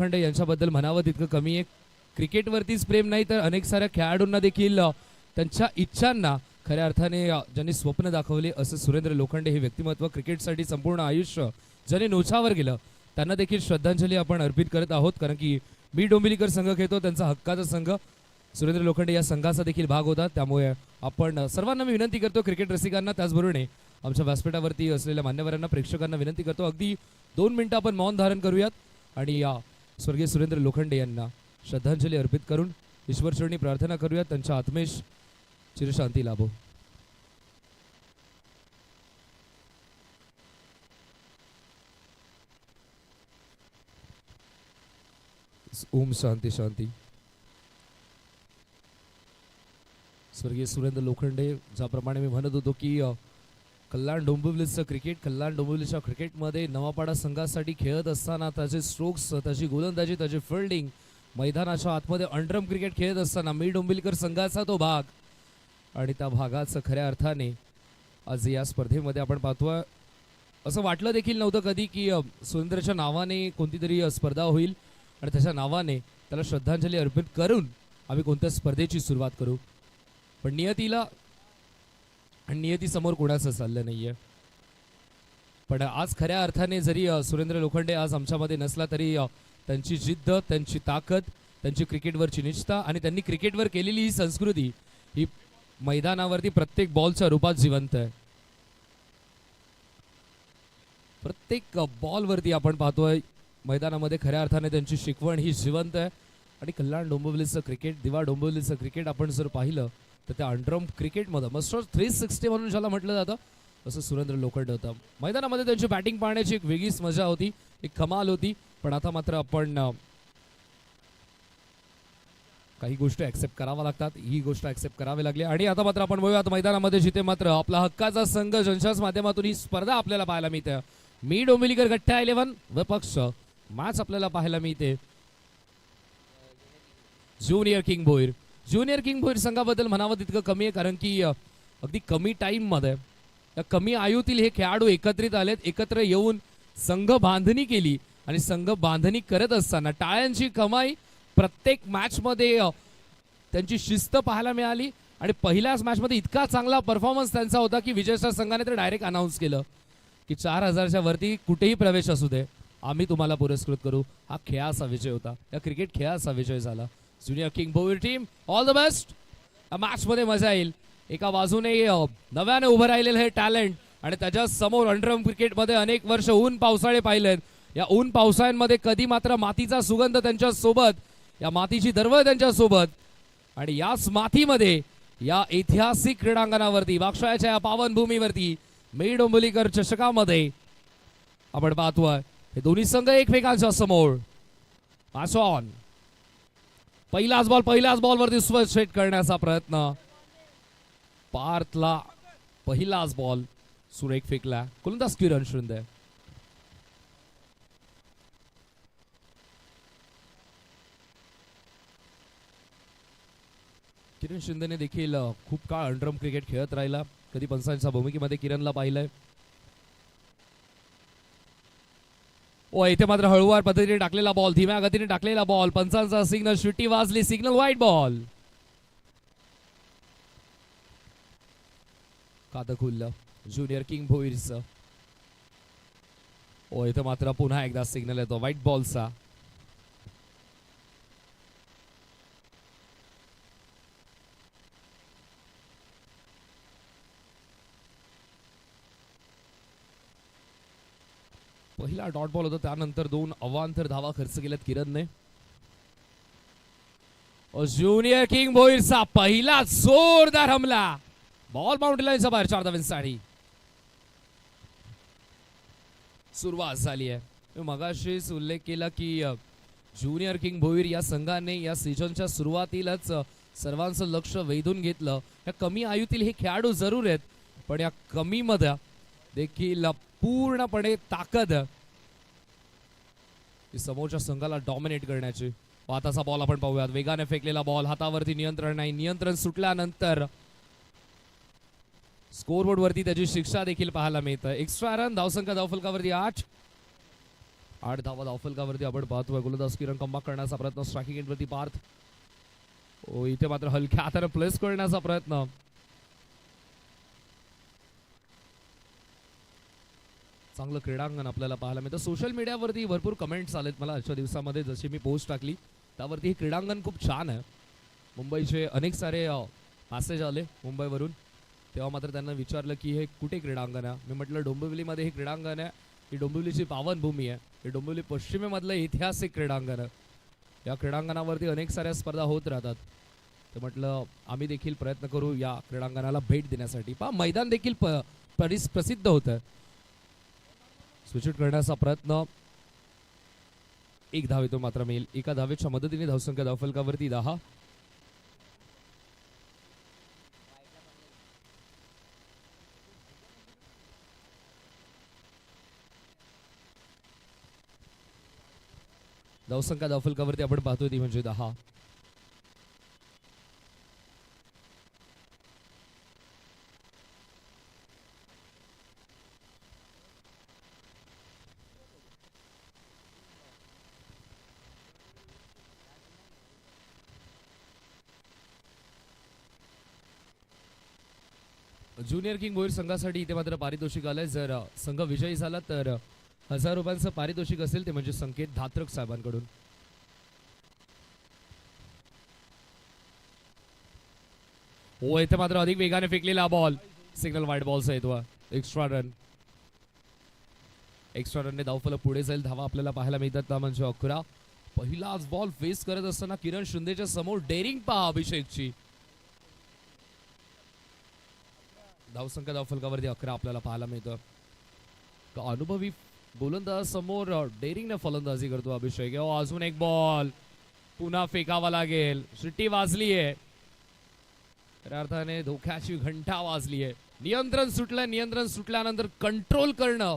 लोखंडे यांच्याबद्दल म्हणावं तितकं कमी आहे. क्रिकेटवरतीच प्रेम नाही तर अनेक साऱ्या खेळाडूंना देखील त्यांच्या इच्छांना खऱ्या अर्थाने ज्यांनी स्वप्न दाखवले असं सुरेंद्र लोखंडे हे व्यक्तिमत्व क्रिकेटसाठी संपूर्ण आयुष्य ज्याने नोछावर गेलं त्यांना देखील श्रद्धांजली आपण अर्पित करत आहोत. कारण की मी डोंबिवलीकर संघ खेळतो, त्यांचा हक्काचा संघ सुरेंद्र लोखंडे या संघाचा देखील भाग होता. त्यामुळे आपण सर्वांना मी विनंती करतो, क्रिकेट रसिकांना त्याचबरोबर आमच्या व्यासपीठावरती असलेल्या मान्यवरांना प्रेक्षकांना विनंती करतो, अगदी 2 मिनिटं आपण मौन धारण करूयात आणि या स्वर्गीय सुरेंद्र लोखंडे यांना श्रद्धांजली अर्पित करून ईश्वरचरणी प्रार्थना करूयात त्यांच्या आत्मेश चिरशांती लाभो. ओम शांती शांती. स्वर्गीय सुरेंद्र लोखंडे ज्याप्रमाणे मी म्हणत होतो की कल्याण डोंबिवलीचं क्रिकेट, कल्याण डोंबिवलीच्या क्रिकेटमध्ये नवापाडा संघासाठी खेळत असताना त्याचे स्ट्रोक्स, त्याची गोलंदाजी, त्याची फिल्डिंग, मैदानाच्या आतमध्ये अंडरम क्रिकेट खेळत असताना मी डोंबिवलीकर संघाचा तो भाग आणि त्या भागाचं खऱ्या अर्थाने आज या स्पर्धेमध्ये आपण पाहतोय. असं वाटलं देखील नव्हतं कधी की सुरेंद्रच्या नावाने कोणती तरी स्पर्धा होईल आणि त्याच्या नावाने त्याला श्रद्धांजली अर्पित करून आम्ही कोणत्या स्पर्धेची सुरुवात करू. पण नियतीला आणि नियतीसमोर कोणाचं चाललं नाहीये. पण आज खऱ्या अर्थाने जरी सुरेंद्र लोखंडे आज आमच्यामध्ये नसला तरी त्यांची जिद्द, त्यांची ताकद, त्यांची क्रिकेटवरची निष्ठा आणि त्यांनी क्रिकेटवर केलेली ही संस्कृती ही मैदानावरती प्रत्येक बॉलच्या रूपात जिवंत आहे. प्रत्येक बॉलवरती आपण पाहतोय मैदानामध्ये खऱ्या अर्थाने त्यांची शिकवण ही जिवंत आहे. आणि कल्याण डोंबिवलीचं क्रिकेट, दिवा डोंबिवलीचं क्रिकेट आपण जर पाहिलं तर त्या अंडरम क्रिकेटमध्ये मास्टर 360 म्हणून ज्याला म्हटलं जातं असं सुरेंद्र लोखंडे होतं. मैदानामध्ये त्यांची बॅटिंग पाहण्याची एक वेगळीच मजा होती, एक कमाल होती. पण आता मात्र आपण काही गोष्टी ऍक्सेप्ट कराव्या लागतात, ही गोष्ट ऍक्सेप्ट करावी लागली. आणि आता मात्र आपण बघूयात मैदानामध्ये जिथे मात्र आपला हक्काचा संघ ज्यांच्याच माध्यमातून ही स्पर्धा आपल्याला पाहायला मिळते. मी डोंबिवलीकर गठ्ठा 11 विपक्ष मॅच आपल्याला पाहायला मिळते Junior King Bhoir. Junior King Bhoir संघाबद्दल म्हणावं तितकं कमी आहे. कारण की अगदी कमी टाईममध्ये या कमी आयुतील हे खेळाडू एकत्रित आलेत, एकत्र येऊन संघ बांधणी केली आणि संघ बांधणी करत असताना टाळ्यांची कमाई प्रत्येक मॅचमध्ये त्यांची शिस्त पाहायला मिळाली. आणि पहिल्याच मॅचमध्ये इतका चांगला परफॉर्मन्स त्यांचा होता की विजयच्या संघाने तर डायरेक्ट अनाऊन्स केलं की 4000च्या वरती कुठेही प्रवेश असू दे आम्ही तुम्हाला पुरस्कृत करू. हा खेळाचा विजय होता, या क्रिकेट खेळाचा विजय झाला. Junior King Bhoir team all the best. या मॅचमध्ये मजा येईल. एका बाजूने नव्याने उभं राहिलेलं हे टॅलेंट आणि त्याच्या समोर अंडरम क्रिकेटमध्ये अनेक वर्ष ऊन पावसाळे पाहिलेत. या ऊन पावसाळ्यांमध्ये कधी मात्र मातीचा सुगंध त्यांच्या सोबत, या मातीची दरवळ त्यांच्या सोबत आणि याच मातीमध्ये या ऐतिहासिक क्रीडांगणावरती वाक्षाच्या या पावनभूमीवरती मी डोंबिवलीकर चषकामध्ये आपण पाहतोय हे दोन्ही संघ एकमेकांच्या समोर. Pass on. पहिलाच बॉलवरती स्वस्थ सेट करण्याचा प्रयत्न. पार्थला पहिलाच बॉल सुरेख फेकला. गोलंदाज किरण शिंदे. किरण शिंदेने देखील खूप काळ अंडरम क्रिकेट खेळत राहिला. कधी पंचांच्या भूमिकेमध्ये किरणला पाहिलंय. इथे मात्र हळूवार पद्धतीने टाकलेला बॉल, धीम्या गतीने टाकलेला बॉल, पंचांचा सिग्नल, शिट्टी वाजली, सिग्नल वाईट बॉल. खातं खुललं ज्युनियर किंग भोईरचं. इथे मात्र पुन्हा एकदा सिग्नल येतो वाईट बॉलचा. पहिला डॉट बॉल होता, त्यानंतर 2 अवांतर धावा खर्च केल्यात किरणने. ज्युनियर किंग भोईरचा पहिला जोरदार हमला. बॉल बाउंड्री लाईनच्या बाहेर 4 धावांसाठी सुरुवात झाली आहे. मगाशीच उल्लेख केला की ज्युनियर किंग भोईर या संघाने या सीझनच्या सुरुवातीलाच सर्वांचं लक्ष वेधून घेतलं. या कमी आयुतील हे खेळाडू जरूर आहेत, पण या कमी मध्ये देखील पूर्णपणे ताकद समोरच्या संघाला डॉमिनेट करण्याची. आताचा बॉल आपण पाहूयात. वेगाने फेकलेला बॉल, हातावरती नियंत्रण नाही. नियंत्रण सुटल्यानंतर स्कोरबोर्ड वरती त्याची शिक्षा देखील पाहायला मिळतं. एक्स्ट्रा रन, धावसंख्या धावफलकावरती 8. 8 धावा धावफलकावरती आपण पाहतोय. गोलंदाज किरण कमबॅक करण्याचा प्रयत्न, स्ट्रायकिंग एंडवरती पार्थ. इथे मात्र हलक्या हाताने प्लेस करण्याचा प्रयत्न. चांगलं क्रीडांगण आपल्याला पाहायला मिळतं. सोशल मीडियावरती भरपूर कमेंट्स आलेत मला आजच्या दिवसामध्ये, जशी मी पोस्ट टाकली त्यावरती हे क्रीडांगण खूप छान आहे. मुंबईचे अनेक सारे मॅसेज आले मुंबईवरून. तेव्हा मात्र त्यांना विचारलं की हे कुठे क्रीडांगण आहे. मी म्हटलं डोंबिवलीमध्ये हे क्रीडांगण आहे. ही डोंबिवलीची पावनभूमी आहे. हे डोंबिवली पश्चिमेमधलं ऐतिहासिक क्रीडांगण आहे. या क्रीडांगणावरती अनेक साऱ्या स्पर्धा होत राहतात. तर म्हटलं आम्ही देखील प्रयत्न करू या क्रीडांगणाला भेट देण्यासाठी. मैदान देखील प्रसिद्ध होतं. स्विच करण्याचा प्रयत्न, एक धावेतून मात्र मिळेल. एका धावेच्या मदतीने धावसंख्या धावफलकावरती 10. धावसंख्या धावफलकावरती आपण पाहतोय ती म्हणजे 10. ज्युनियर किंग भोईर संघासाठी इथे मात्र पारितोषिक आलंय. जर संघ विजयी झाला तर 1000 रुपयांचं पारितोषिक असेल, ते म्हणजे संकेत धात्रक साहेबांकडून. इथे मात्र अधिक वेगाने फेकलेला बॉल, सिग्नल वाईड बॉलचा येतो. एक्स्ट्रा रनने धावफलक पुढे जाईल. धावा आपल्याला पाहायला मिळतात त्या म्हणजे 11. पहिलाच बॉल फेस करत असताना किरण शिंदेच्या समोर डेअरिंग पहा अभिषेकची. धावसंख्या धावफलकावरती 11 आपल्याला पाहायला मिळतं. अनुभवी गोलंदाज समोर डेअरिंगने फलंदाजी करतो अभिषेक. अजून एक बॉल पुन्हा फेकावा लागेल. शिट्टी वाजली आहे, खऱ्या अर्थाने धोक्याची घंटा वाजली आहे. नियंत्रण सुटल्यानंतर कंट्रोल करणं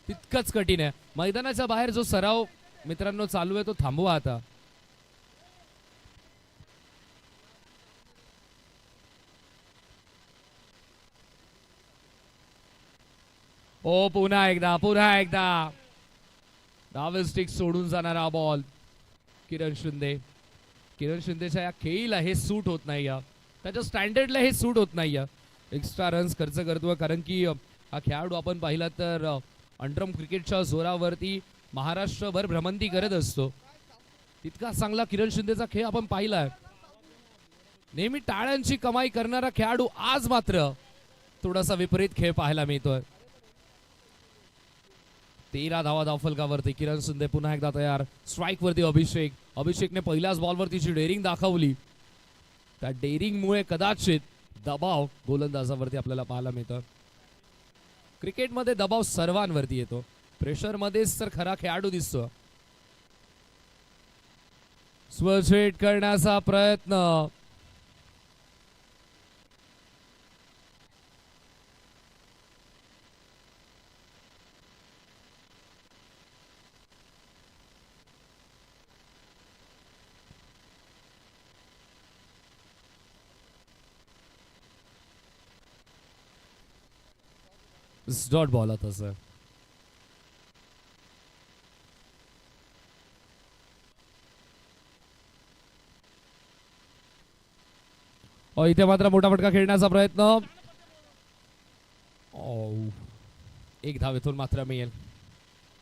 तितकंच कठीण आहे. मैदानाच्या बाहेर जो सराव मित्रांनो चालू आहे तो थांबवा आता. पुन्हा एकदा डावे स्टिक सोडून जाणारा बॉल. किरण शिंदेच्या या खेळीला हे सूट होत नाही, त्याच्या स्टँडर्डला हे सूट होत नाही. एक्स्ट्रा रन्स खर्च करतोय, कारण की हा खेळाडू आपण पाहिला तर अंडरम क्रिकेटच्या जोरावरती महाराष्ट्रभर भ्रमंती करत असतो. तितका चांगला किरण शिंदेचा खेळ आपण पाहिलाय. नेहमी टाळ्यांची कमाई करणारा खेळाडू आज मात्र थोडासा विपरीत खेळ पाहायला मिळतोय. 13 धावा धावफलकावरती. किरण शिंदे पुन्हा एकदा तयार. स्ट्राईक वरती अभिषेकने पहिल्याच बॉलवर तिची डेअरिंग दाखवली. त्या डेअरिंगमुळे कदाचित दबाव गोलंदाजावरती आपल्याला पाहायला मिळतं. क्रिकेटमध्ये दबाव सर्वांवरती येतो, प्रेशर मध्येच तर खरा खेळाडू दिसतो. स्वचेट करण्याचा प्रयत्न. डॉट बॉल आता सर. इथे मात्र मोठा फटका खेळण्याचा प्रयत्न. एक धावेतून मात्र मिळेल.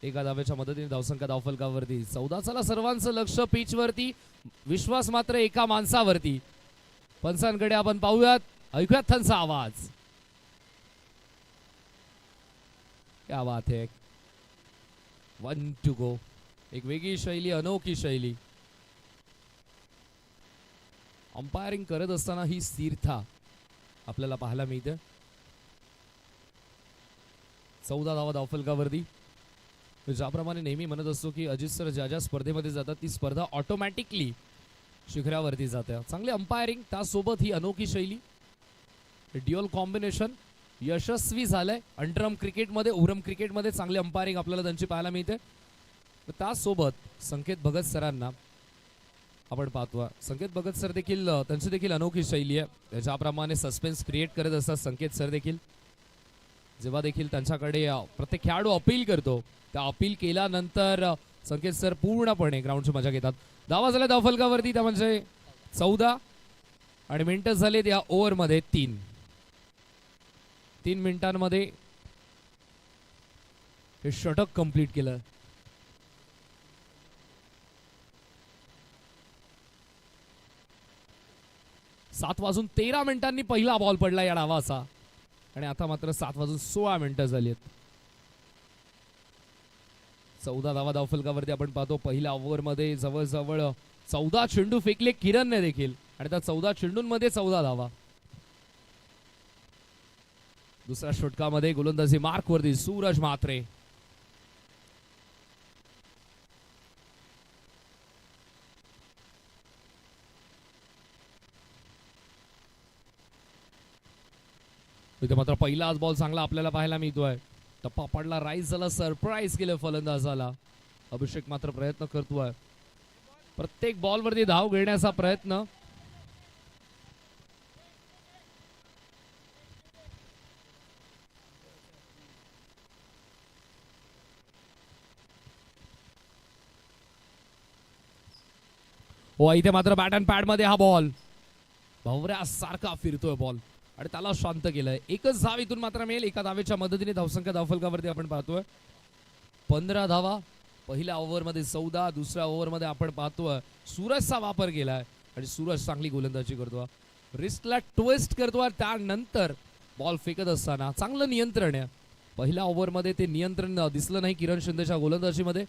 एका धावेच्या मदतीने धावसंख्या धावफलकावरती 14. चला सर्वांचं लक्ष पिच वरती, विश्वास मात्र एका माणसावरती. पंचांकडे आपण पाहूयात, ऐकूयात त्यांचा आवाज. क्या बात है. 1 to go. एक वेगळी शैली, अनोखी शैली. अंपायरिंग करत असताना ही स्थिरता आपल्याला पाहायला मिळते. 14 धावा धावफलकावरती. ज्याप्रमाणे नेहमी म्हणत असतो की अजित सर ज्या ज्या स्पर्धेमध्ये जातात ती स्पर्धा ऑटोमॅटिकली शिखरावरती जाते. चांगली अंपायरिंग, त्यासोबत ही अनोखी शैली, ड्युअल कॉम्बिनेशन यशस्वी झालंय. अंडरम क्रिकेटमध्ये, ओव्हरम क्रिकेटमध्ये चांगली अंपायरिंग आपल्याला त्यांची पाहायला मिळते. त्यासोबत संकेत भगत सरांना आपण पाहतो. संकेत भगत सर देखील, त्यांची देखील अनोखी शैली आहे. ज्याप्रमाणे सस्पेन्स क्रिएट करत असतात संकेत सर देखील. जेव्हा देखील त्यांच्याकडे प्रत्येक खेळाडू अपील करतो, त्या अपील केल्यानंतर संकेत सर पूर्णपणे ग्राउंडची मजा घेतात. धावा झाल्या धावफलकावरती त्या म्हणजे 14 आणि मिनिटं झालेत या ओव्हरमध्ये 3 मिनिटांमध्ये हे षटक कंप्लीट केलं. सात वाजून 13 मिनिटांनी पहिला बॉल पडला या डावाचा आणि आता मात्र 7 वाजून 16 मिनिटं झाली आहेत. 14 धावा धावफलकावरती आपण पाहतो. पहिल्या ओव्हरमध्ये जवळजवळ 14 चेंडू फेकले किरणने देखील आणि त्या 14 चेंडूंमध्ये 14 धावा. दुसऱ्या षटकामध्ये गोलंदाजी मार्क वरती सूरज म्हात्रे. इथे मात्र पहिलाच बॉल चांगला आपल्याला पाहायला मिळतोय. टप्पा पडला, राईस झाला, सरप्राईज केलं फलंदाजाला. अभिषेक मात्र प्रयत्न करतोय प्रत्येक बॉल वरती धाव घेण्याचा प्रयत्न. हो इथे मात्र बॅट अँड पॅड मध्ये हा बॉल भवऱ्यासारखा फिरतोय बॉल आणि त्याला शांत केलंय. एकच धाव इथून मात्र मिळेल. एका धावेच्या मदतीने धावसंख्या धावफलकावरती आपण पाहतोय 15 धावा. पहिल्या ओव्हरमध्ये 14, दुसऱ्या ओव्हरमध्ये आपण पाहतोय सूरजचा वापर केलाय आणि सूरज चांगली गोलंदाजी करतोय. रिस्टला ट्विस्ट करतोय त्यानंतर बॉल फेकत असताना चांगलं नियंत्रण आहे. पहिल्या ओव्हरमध्ये ते नियंत्रण दिसलं नाही किरण शिंदेच्या गोलंदाजीमध्ये.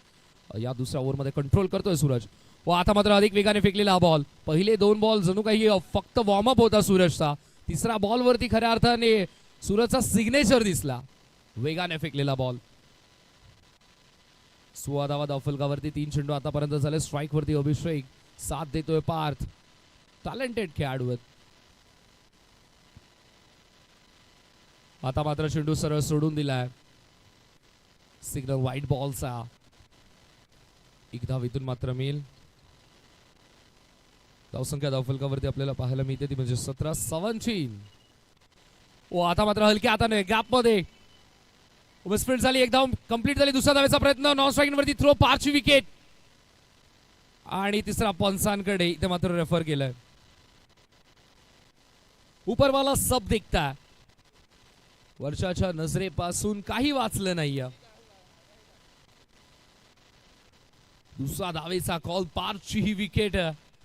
या दुसऱ्या ओव्हरमध्ये कंट्रोल करतोय सूरज. व आता मात्र अधिक वेगाने फेकलेला हा बॉल. पहिले 2 बॉल जणू काही फक्त वॉर्मअप होता सूरजचा. तिसऱ्या बॉल वरती खऱ्या अर्थाने सूरजचा सिग्नेचर दिसला. वेगाने फेकलेला बॉल. 16 धावा धावफलकावरती 3 चेंडू आतापर्यंत झाले. स्ट्राईक वरती अभिषेक, साथ देतोय पार्थ. टॅलेंटेड खेळाडू आहेत. आता मात्र चेंडू सरळ सोडून दिलाय. सिग्नल व्हाईट बॉलचा. एक धाव इथून मात्र मिळेल. धावसंख्या धावफलकावरती आपल्याला पाहायला मिळते ती म्हणजे 17-17. ओ आता मात्र हलक्या हाताने गॅप मध्ये स्प्रिंट झाली. एक धाव कंप्लीट झाली. दुसऱ्या धावेचा प्रयत्न. नॉन स्ट्राईक वरती थ्रो, पारची विकेट आणि तिसरा पंचांकडे इथे मात्र रेफर केलंय. उपरवाला सब दिखता. वर्षाच्या नजरेपासून काही वाचलं नाहीये. दुसरा धावेचा कॉल, पार्थची ही विकेट.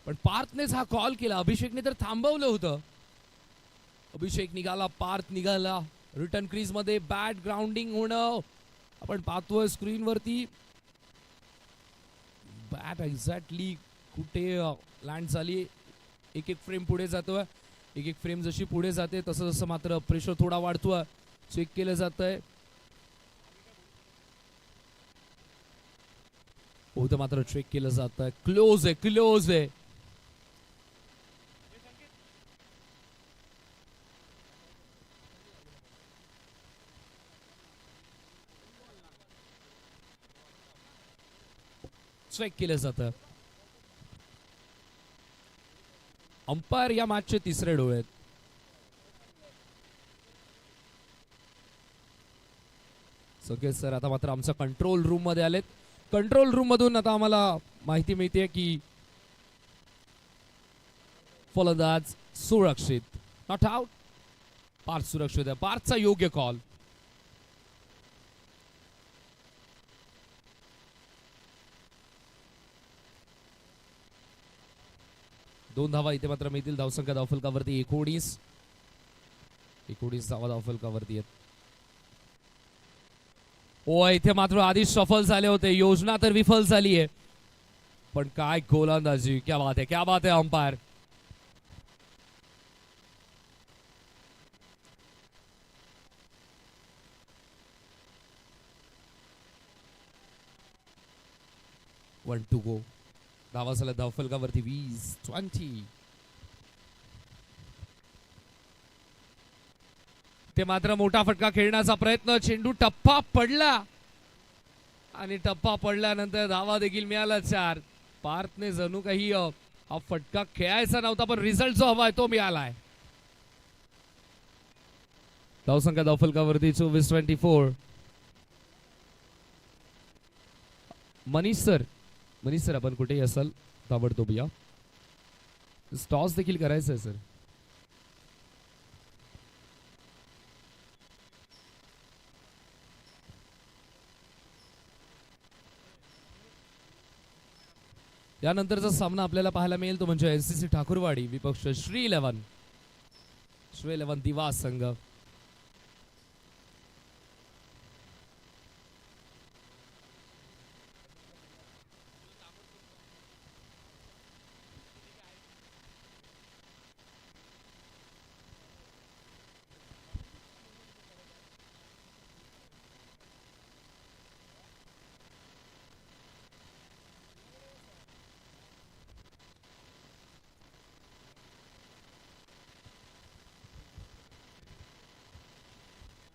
पण पार्थनेच हा कॉल केला. अभिषेकने तर थांबवलं होतं. अभिषेक निघाला, पार्थ निघाला. रिटर्न क्रीज मध्ये बॅट ग्राउंडिंग होणं आपण पाहतोय स्क्रीन वरती. बॅट एक्झॅक्टली कुठे लँड झाली. एक एक फ्रेम पुढे जातोय. एक एक फ्रेम जशी पुढे जाते तसं जसं मात्र प्रेशर थोडा वाढतोय. चेक केलं जात आहे. होतं मात्र चेक केलं जात आहे. क्लोज आहे, क्लोज आहे. चेक केलं जातं. अंपायर या मॅचचे तिसरे डोळे आहेत. संकेत सर आता मात्र आमच्या कंट्रोल रूम मध्ये आलेत. कंट्रोल रूम मधून आता आम्हाला माहिती मिळते की फलंदाज सुरक्षित, नॉट आउट. पार्थ सुरक्षित आहे. पार्थचा योग्य कॉल. दोन धावा इथे मात्र मिळतील. धावसंख्या धावफलकावरती 19 धावा धावफलकावरती आहेत. ओ इथे मात्र आधीच सफल झाले होते. योजना तर विफल झाली आहे. पण काय गोलंदाजी, क्या बात है, क्या बात है अंपायर. वन टू गो. धावा झाल्या धावफलकावरती 20. ते मात्र मोठा फटका खेळण्याचा प्रयत्न. चेंडू टप्पा पडला आणि टप्पा पडल्यानंतर धावा देखील मिळाला 4. पार्थने जणू काही हा फटका खेळायचा नव्हता पण रिझल्ट जो हवाय तो मिळालाय. धावसंख्या धावफलकावरती 24. मनीष सर आपण कुठेही असाल ताबडतोब या. टॉस देखील करायचं आहे सर. यानंतरचा सामना आपल्याला पाहायला मिळेल तो म्हणजे एनसीसी ठाकूरवाडी विपक्ष श्री 11 दिवा संघ.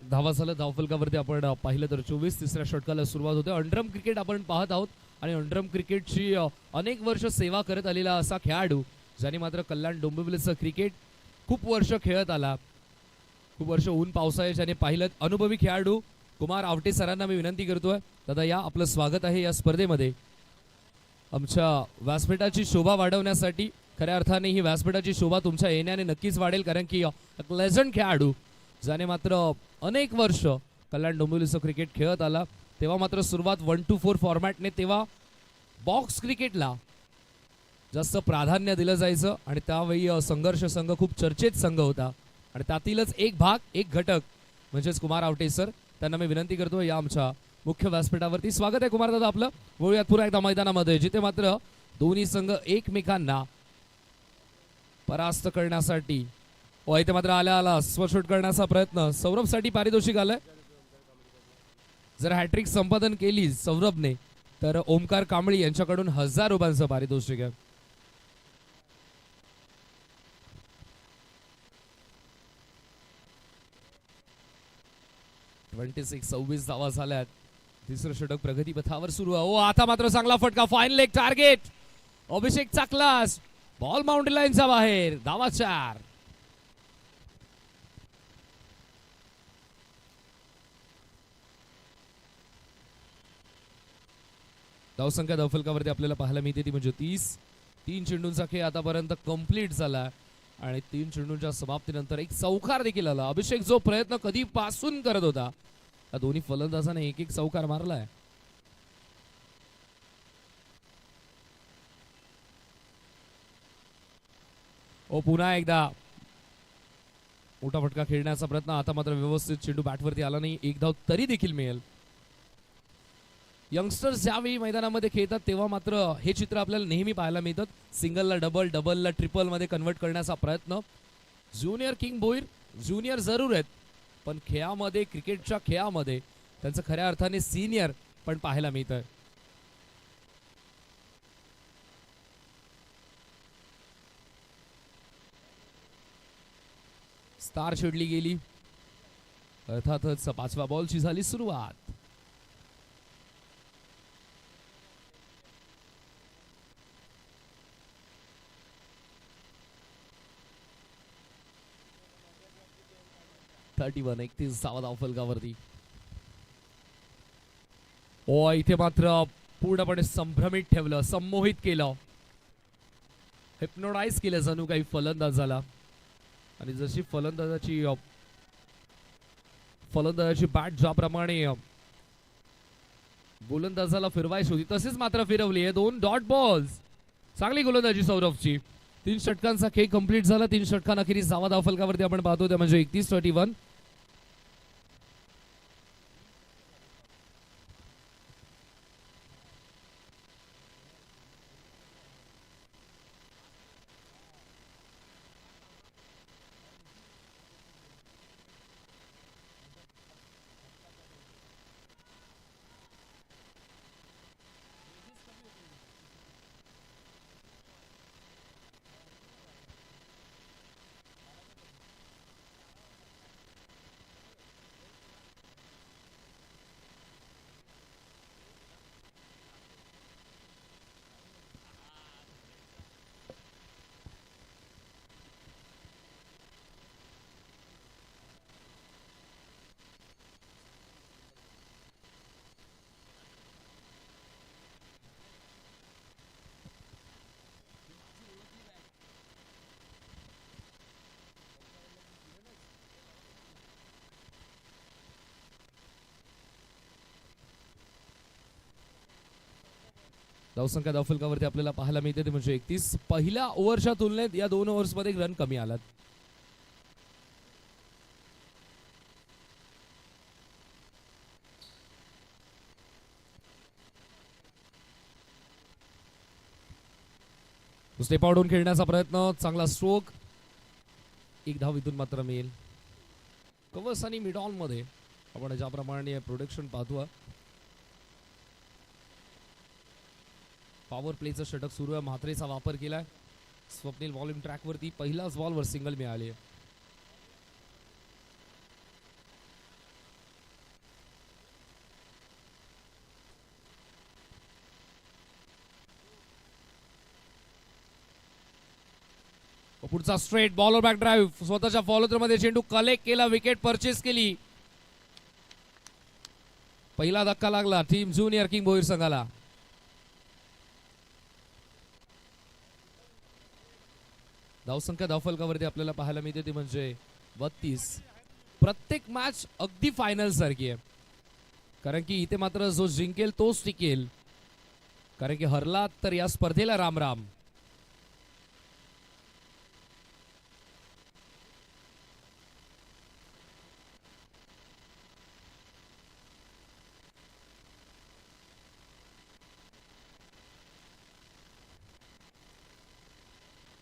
धावा झालं धावफलकावरती आपण पाहिलं तर 24 तिसऱ्या षटकाला सुरुवात होते. अंडरम क्रिकेट आपण पाहत आहोत आणि अंडरम क्रिकेटची अनेक वर्ष सेवा करत आलेला असा खेळाडू ज्याने मात्र कल्याण डोंबिवलीचं क्रिकेट खूप वर्ष खेळत आला. खूप वर्ष ऊन पावसाळ्याने पाहिलं. अनुभवी खेळाडू कुमार आवटे सरांना मी विनंती करतोय, दादा या आपलं स्वागत आहे या स्पर्धेमध्ये. आमच्या व्यासपीठाची शोभा वाढवण्यासाठी खऱ्या अर्थाने ही व्यासपीठाची शोभा तुमच्या येण्याने नक्कीच वाढेल, कारण की एक लेजंड खेळाडू ज्याने मात्र अनेक वर्ष कल्याण डोंबिवलीचं क्रिकेट खेळत आला. तेव्हा मात्र सुरुवात 1 to 4 फॉर्मॅटने, तेव्हा बॉक्स क्रिकेटला जास्त प्राधान्य दिलं जायचं आणि त्यावेळी संघर्ष संघ खूप चर्चेत संघ होता आणि त्यातीलच एक भाग एक घटक म्हणजेच कुमार आवटे सर. त्यांना मी विनंती करतो या आमच्या मुख्य व्यासपीठावरती. स्वागत आहे कुमार दादा आपलं. वळूयात पुन्हा एकदा मैदानामध्ये जिथे मात्र दोन्ही संघ एकमेकांना परास्त करण्यासाठी इथे मात्र आला स्वशूट करण्याचा प्रयत्न. सौरभसाठी पारितोषिक आलंय. जर हॅट्रिक संपादन केली सौरभने तर ओमकार कांबळी यांच्याकडून 1000 रुपयांचं पारितोषिक आहे. (26) 26 धावा झाल्यात. तिसरं षटक प्रगतीपथावर सुरू आहे. आता मात्र चांगला फटका. फायनल एक टार्गेट. अभिषेक चाकलास बॉल बाउंड्री लाईनच्या बाहेर. धावा 4. धावसंख्या धावफलकावरती आपल्याला पाहायला मिळते ती म्हणजे 30. 3 चेंडूंचा खेळ आतापर्यंत कंप्लीट झाला आणि 3 चेंडूंच्या समाप्तीनंतर एक चौकार देखील आला. अभिषेक जो प्रयत्न कधीपासून करत होता, या दोन्ही फलंदाजाने एक एक चौकार मारलाय. पुन्हा एकदा मोठा फटका खेळण्याचा प्रयत्न. आता मात्र व्यवस्थित चेंडू बॅटवरती आला नाही. एक धाव तरी देखील मिळेल. यंगस्टर्स ज्यावेळी मैदानामध्ये खेळतात तेव्हा मात्र हे चित्र आपल्याला नेहमी पाहायला मिळतात. सिंगलला डबल, डबलला ट्रिपल मध्ये कन्वर्ट करण्याचा प्रयत्न. ज्युनियर किंग भोईर ज्युनियर जरूर आहेत, पण खेळामध्ये क्रिकेटच्या खेळामध्ये त्यांचं खऱ्या अर्थाने सिनियर पण पाहायला मिळत आहे. स्टार छेडली गेली. अर्थातच 5व्या बॉलची झाली सुरुवात. (31) 31 धावफलकावरती. इथे मात्र पूर्णपणे संभ्रमित ठेवलं, संमोहित केलं, हिप्नोटाइज केलं जणू काही फलंदाजाला. आणि जशी फलंदाजाची बॅट ज्याप्रमाणे गोलंदाजाला फिरवायची होती तसेच मात्र फिरवली आहे. 2 डॉट बॉल्स. चांगली गोलंदाजी सौरभची. 3 षटकांचा खेळ कंप्लीट झाला. 3 षटकांअखेरीस धावफलकावरती आपण पाहतो त्या म्हणजे 31. धावसंख्या धावफलकावरती आपल्याला पाहायला मिळते ते म्हणजे 31. पहिल्या ओव्हरच्या तुलनेत या 2 ओव्हर्समध्ये रन कमी आलात. स्टेप आउट होऊन खेळण्याचा प्रयत्न, चांगला स्ट्रोक, एक धाव इथून मात्र मिळेल. कवस आणि मिडॉन मध्ये आपण ज्याप्रमाणे प्रोडक्शन पाहतो, पॉवर प्लेचं षटक सुरू आहे. म्हात्रेचा वापर केलाय. स्वप्नील बॉलिंग ट्रॅकवरती पहिल्याच बॉलवर सिंगल मिळाली आहे. पुढचा स्ट्रेट बॉलर बॅक ड्राईव्ह, स्वतःच्या फॉलोथ्रू मध्ये चेंडू कलेक्ट केला, विकेट परचेस केली. पहिला धक्का लागला टीम ज्युनियर किंग भोईर संघाला. धावसंख्या धावफलकावरती आपल्याला पाहायला मिळते ती म्हणजे 32. प्रत्येक मॅच अगदी फायनल सारखी आहे, कारण की इथे मात्र जो जिंकेल तोच टिकेल, कारण की हरला तर या स्पर्धेला राम राम.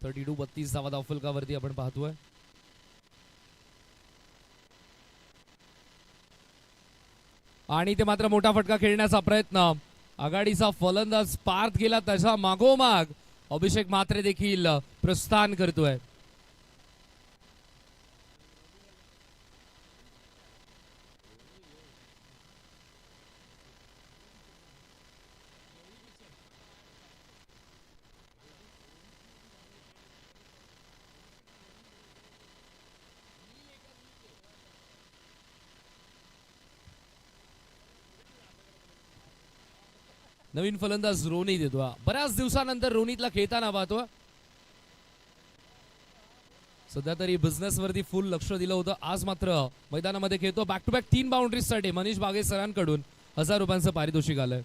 थर्टी 32 धावा धावफलकावरती आपण पाहतोय. आणि ते मात्र मोठा फटका खेळण्याचा प्रयत्न, आघाडीचा फलंदाज पार्थ गेला, त्याच्या मागोमाग अभिषेक म्हात्रे देखील प्रस्थान करतोय. नवीन फलंदाज रोनित येतो. बऱ्याच दिवसानंतर रोनितला खेळताना पाहतो. सध्या तरी बिझनेस वरती फुल लक्ष दिलं होतं, आज मात्र मैदानामध्ये खेळतो. बॅक टू बॅक 3 बाउंड्रीज साठी मनीष बागे सरांकडून 1000 रुपयांचं पारितोषिक आलंय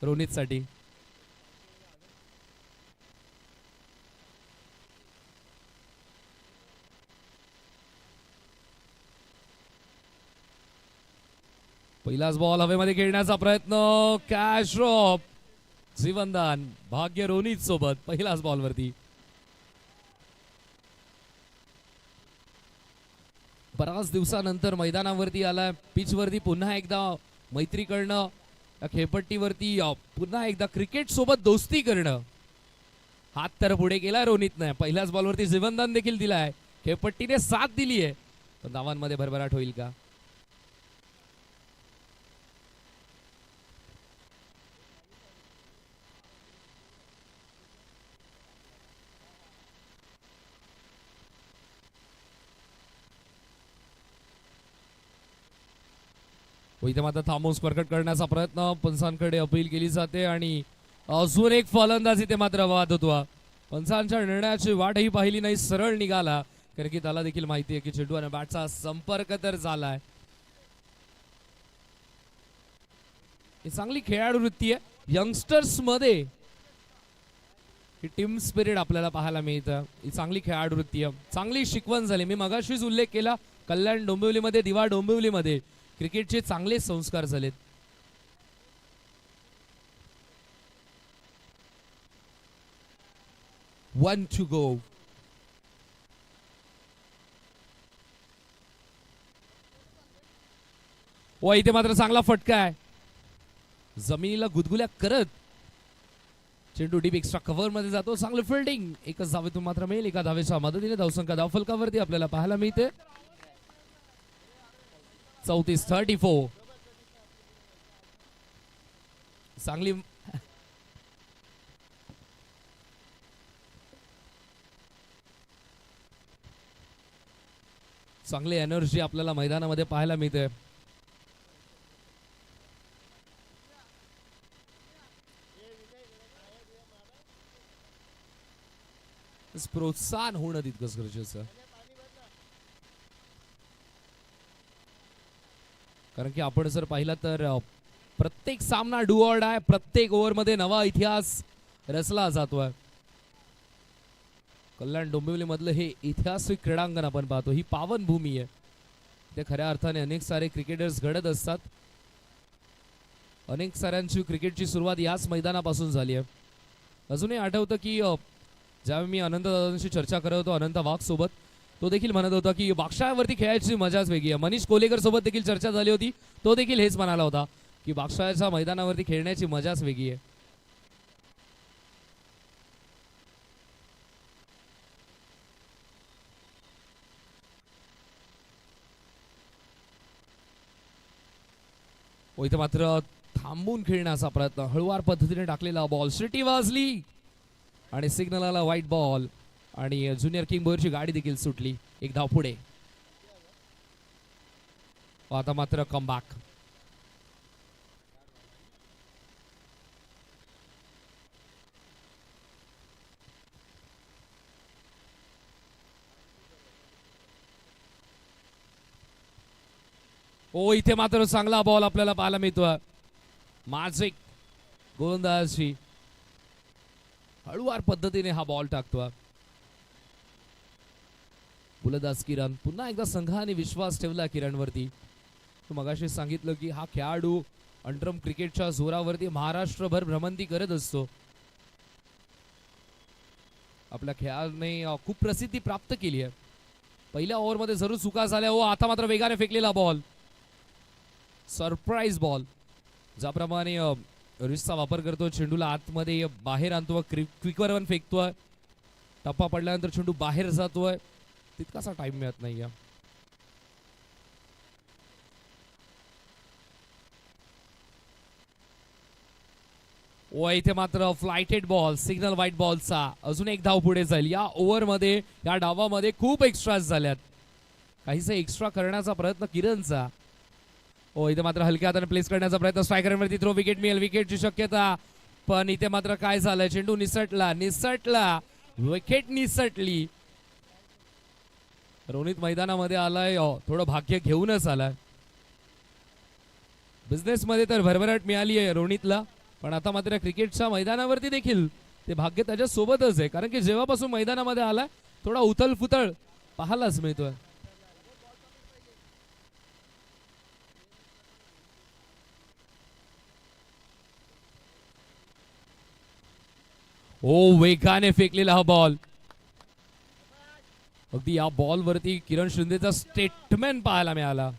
रोनित साठी. पहिलाच बॉल हवेमध्ये खेळण्याचा प्रयत्न, कॅच ड्रॉप, जीवनदान, भाग्य रोनित सोबत पहिलाच बॉल वरती. बराच दिवसानंतर मैदानावरती आलाय, पिच वरती पुन्हा एकदा मैत्री करणं, खेळपट्टीवरती पुन्हा एकदा क्रिकेट सोबत दोस्ती करणं. हात तर पुढे गेला रोनितने, पहिल्याच बॉलवरती जीवनदान देखील दिलाय, खेळपट्टीने साथ दिली आहे, पण धावांमध्ये भरभराट होईल का? इथे मात्र थांबवून स्पर्कट करण्याचा प्रयत्न, पंचांकडे अपील केली जाते आणि अजून एक फलंदाज इथे मात्र बाद होतो. पंचांच्या निर्णयाची वाटही पाहिली नाही, सरळ निघाला, कारण की त्याला देखील माहिती आहे की चेंडू आणि बॅटचा संपर्क तर झालाय. ही चांगली खेळाडू वृत्ती आहे यंगस्टर्स मध्ये, ही टीम स्पिरिट आपल्याला पाहायला मिळतं. ही चांगली खेळाडू वृत्ती आहे, चांगली शिकवण झाली. मी मगाशीच उल्लेख केला, कल्याण डोंबिवलीमध्ये, दिवा डोंबिवलीमध्ये क्रिकेटचे चांगले संस्कार झालेत. One to go. व इथे मात्र चांगला फटका आहे, जमिनीला गुदगुल्या करत चेंडू डीप एक्स्ट्रा कव्हर मध्ये जातो. चांगलं फिल्डिंग, एकच धावेतून मात्र मिळेल. एका धावेच्या मदतीने धावसंख्या धावफलकावरती आपल्याला पाहायला मिळते 34. चांगली चांगली एनर्जी आपल्याला मैदानामध्ये पाहायला मिळते. प्रोत्साहन होणं तितकंच गरजेचं, कारण की आपण जर पाहिलं तर प्रत्येक सामना डू ऑर डाय, प्रत्येक ओव्हरमध्ये नवा इतिहास रचला जातोय. कल्याण डोंबिवली मधलं हे ऐतिहासिक क्रीडांगण आपण पाहतो, ही पावन भूमी आहे. ते खऱ्या अर्थाने अनेक सारे क्रिकेटर्स घडत असतात. अनेक साऱ्यांची क्रिकेटची सुरुवात याच मैदानापासून झाली आहे. अजूनही आठवतं की ज्यावेळी मी अनंत दादांशी चर्चा करत होतो अनंत वाघ सोबत, तो देखील म्हणत होता की बागशाळ्यावरती खेळायची मजाच वेगळी आहे. मनीष कोलेकर सोबत देखील चर्चा झाली होती, तो देखील हेच म्हणाला होता की बागशाळ्याच्या मैदानावरती खेळण्याची मजाच वेगळी आहे. इथे मात्र थांबून खेळण्याचा प्रयत्न, हळुवार पद्धतीने टाकलेला बॉल, शिटी वाजली आणि सिग्नल आला व्हाईट बॉल आणि ज्युनियर किंग भोईरची गाडी देखील सुटली. एक धाव पुढे. आता मात्र कमबॅक. इथे मात्र चांगला बॉल आपल्याला पाहायला मिळतोय. माझिक गोलंदाजी हळुवार पद्धतीने हा बॉल टाकतोय. गोलंदाज किरण, पुन्हा एकदा संघाने विश्वास ठेवला किरणवरती. मगाशी सांगितलं की हा खेळाडू अंडरम क्रिकेटच्या जोरावरती महाराष्ट्रभर भ्रमंती करत असतो. आपल्या खेळाने खूप प्रसिद्धी प्राप्त केली आहे. पहिल्या ओव्हरमध्ये जरूर चुका झाल्या. आता मात्र वेगाने फेकलेला बॉल, सरप्राईज बॉल. ज्याप्रमाणे रिस्कचा वापर करतो, चेंडूला आतमध्ये बाहेर आणतो, क्विकर वन फेकतोय, टप्पा पडल्यानंतर चेंडू बाहेर जातोय, तितकासा टाइम मिळत नाहीये. इथे मात्र फ्लायटेड बॉल, सिग्नल व्हाईट बॉलचा. अजून एक धाव पुढे जाईल. या ओव्हरमध्ये, या डावामध्ये खूप एक्स्ट्राज झाल्यात. काहीसा एक्स्ट्रा करण्याचा प्रयत्न किरणचा. इथे मात्र हलक्या हाताने प्लेस करण्याचा प्रयत्न, स्ट्रायकरवरती थ्रो, विकेट मिळेल, विकेटची शक्यता. पण इथे मात्र काय झालंय, चेंडू निसटला, विकेट निसटली. रोनित मैदानामध्ये आलाय, थोडं भाग्य घेऊनच आलाय. बिझनेस मध्ये तर भरभराट मिळाली आहे रोनितला, पण आता मात्र क्रिकेटच्या मैदानावरती देखील ते भाग्य त्याच्या सोबतच आहे. कारण की जेव्हापासून मैदानामध्ये आलाय थोडा उथल फुतळ पाहायलाच मिळतोय. वेगाने फेकलेला हा बॉल. अगदी या बॉल वरती किरण शिंदेचा स्टेटमेंट पाहायला मिळाला.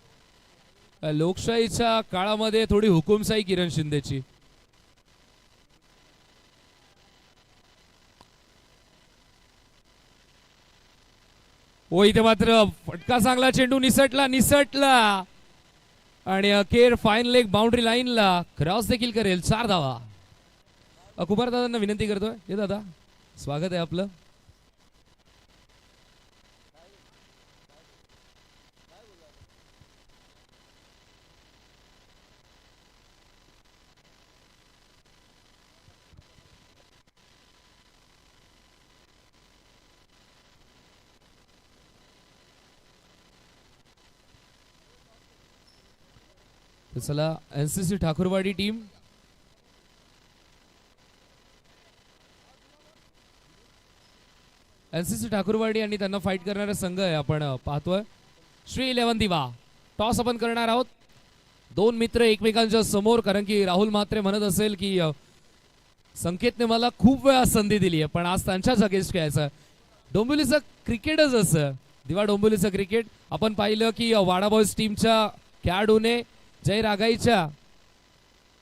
लोकशाहीच्या काळामध्ये थोडी हुकुमशाही किरण शिंदेची. इथे मात्र फटका चांगला, चेंडू निसटला आणि अखेर फाईन लेग बाउंड्री लाईनला क्रॉस देखील करेल. 4 धावा. कुमार दादांना विनंती करतोय. हे दादा, स्वागत आहे आपलं. चला, NCC Thakurwadi team NCC Thakurwadi आणि त्यांना फाईट करणारा संघ आहे आपण पाहतोय. श्री 11 दिवा. टॉस आपण करणार आहोत. 2 मित्र एकमेकांच्या समोर. कारण की राहुल म्हात्रे म्हणत असेल की संकेतने मला खूप वेळा संधी दिली आहे, पण आज त्यांच्याच अगेन्स्ट खेळायचं. डोंबिवलीचं क्रिकेटच असं, दिवा डोंबिवलीचं क्रिकेट. आपण पाहिलं की वाडा बॉयज टीमच्या खेळाडूने जय रागाईच्या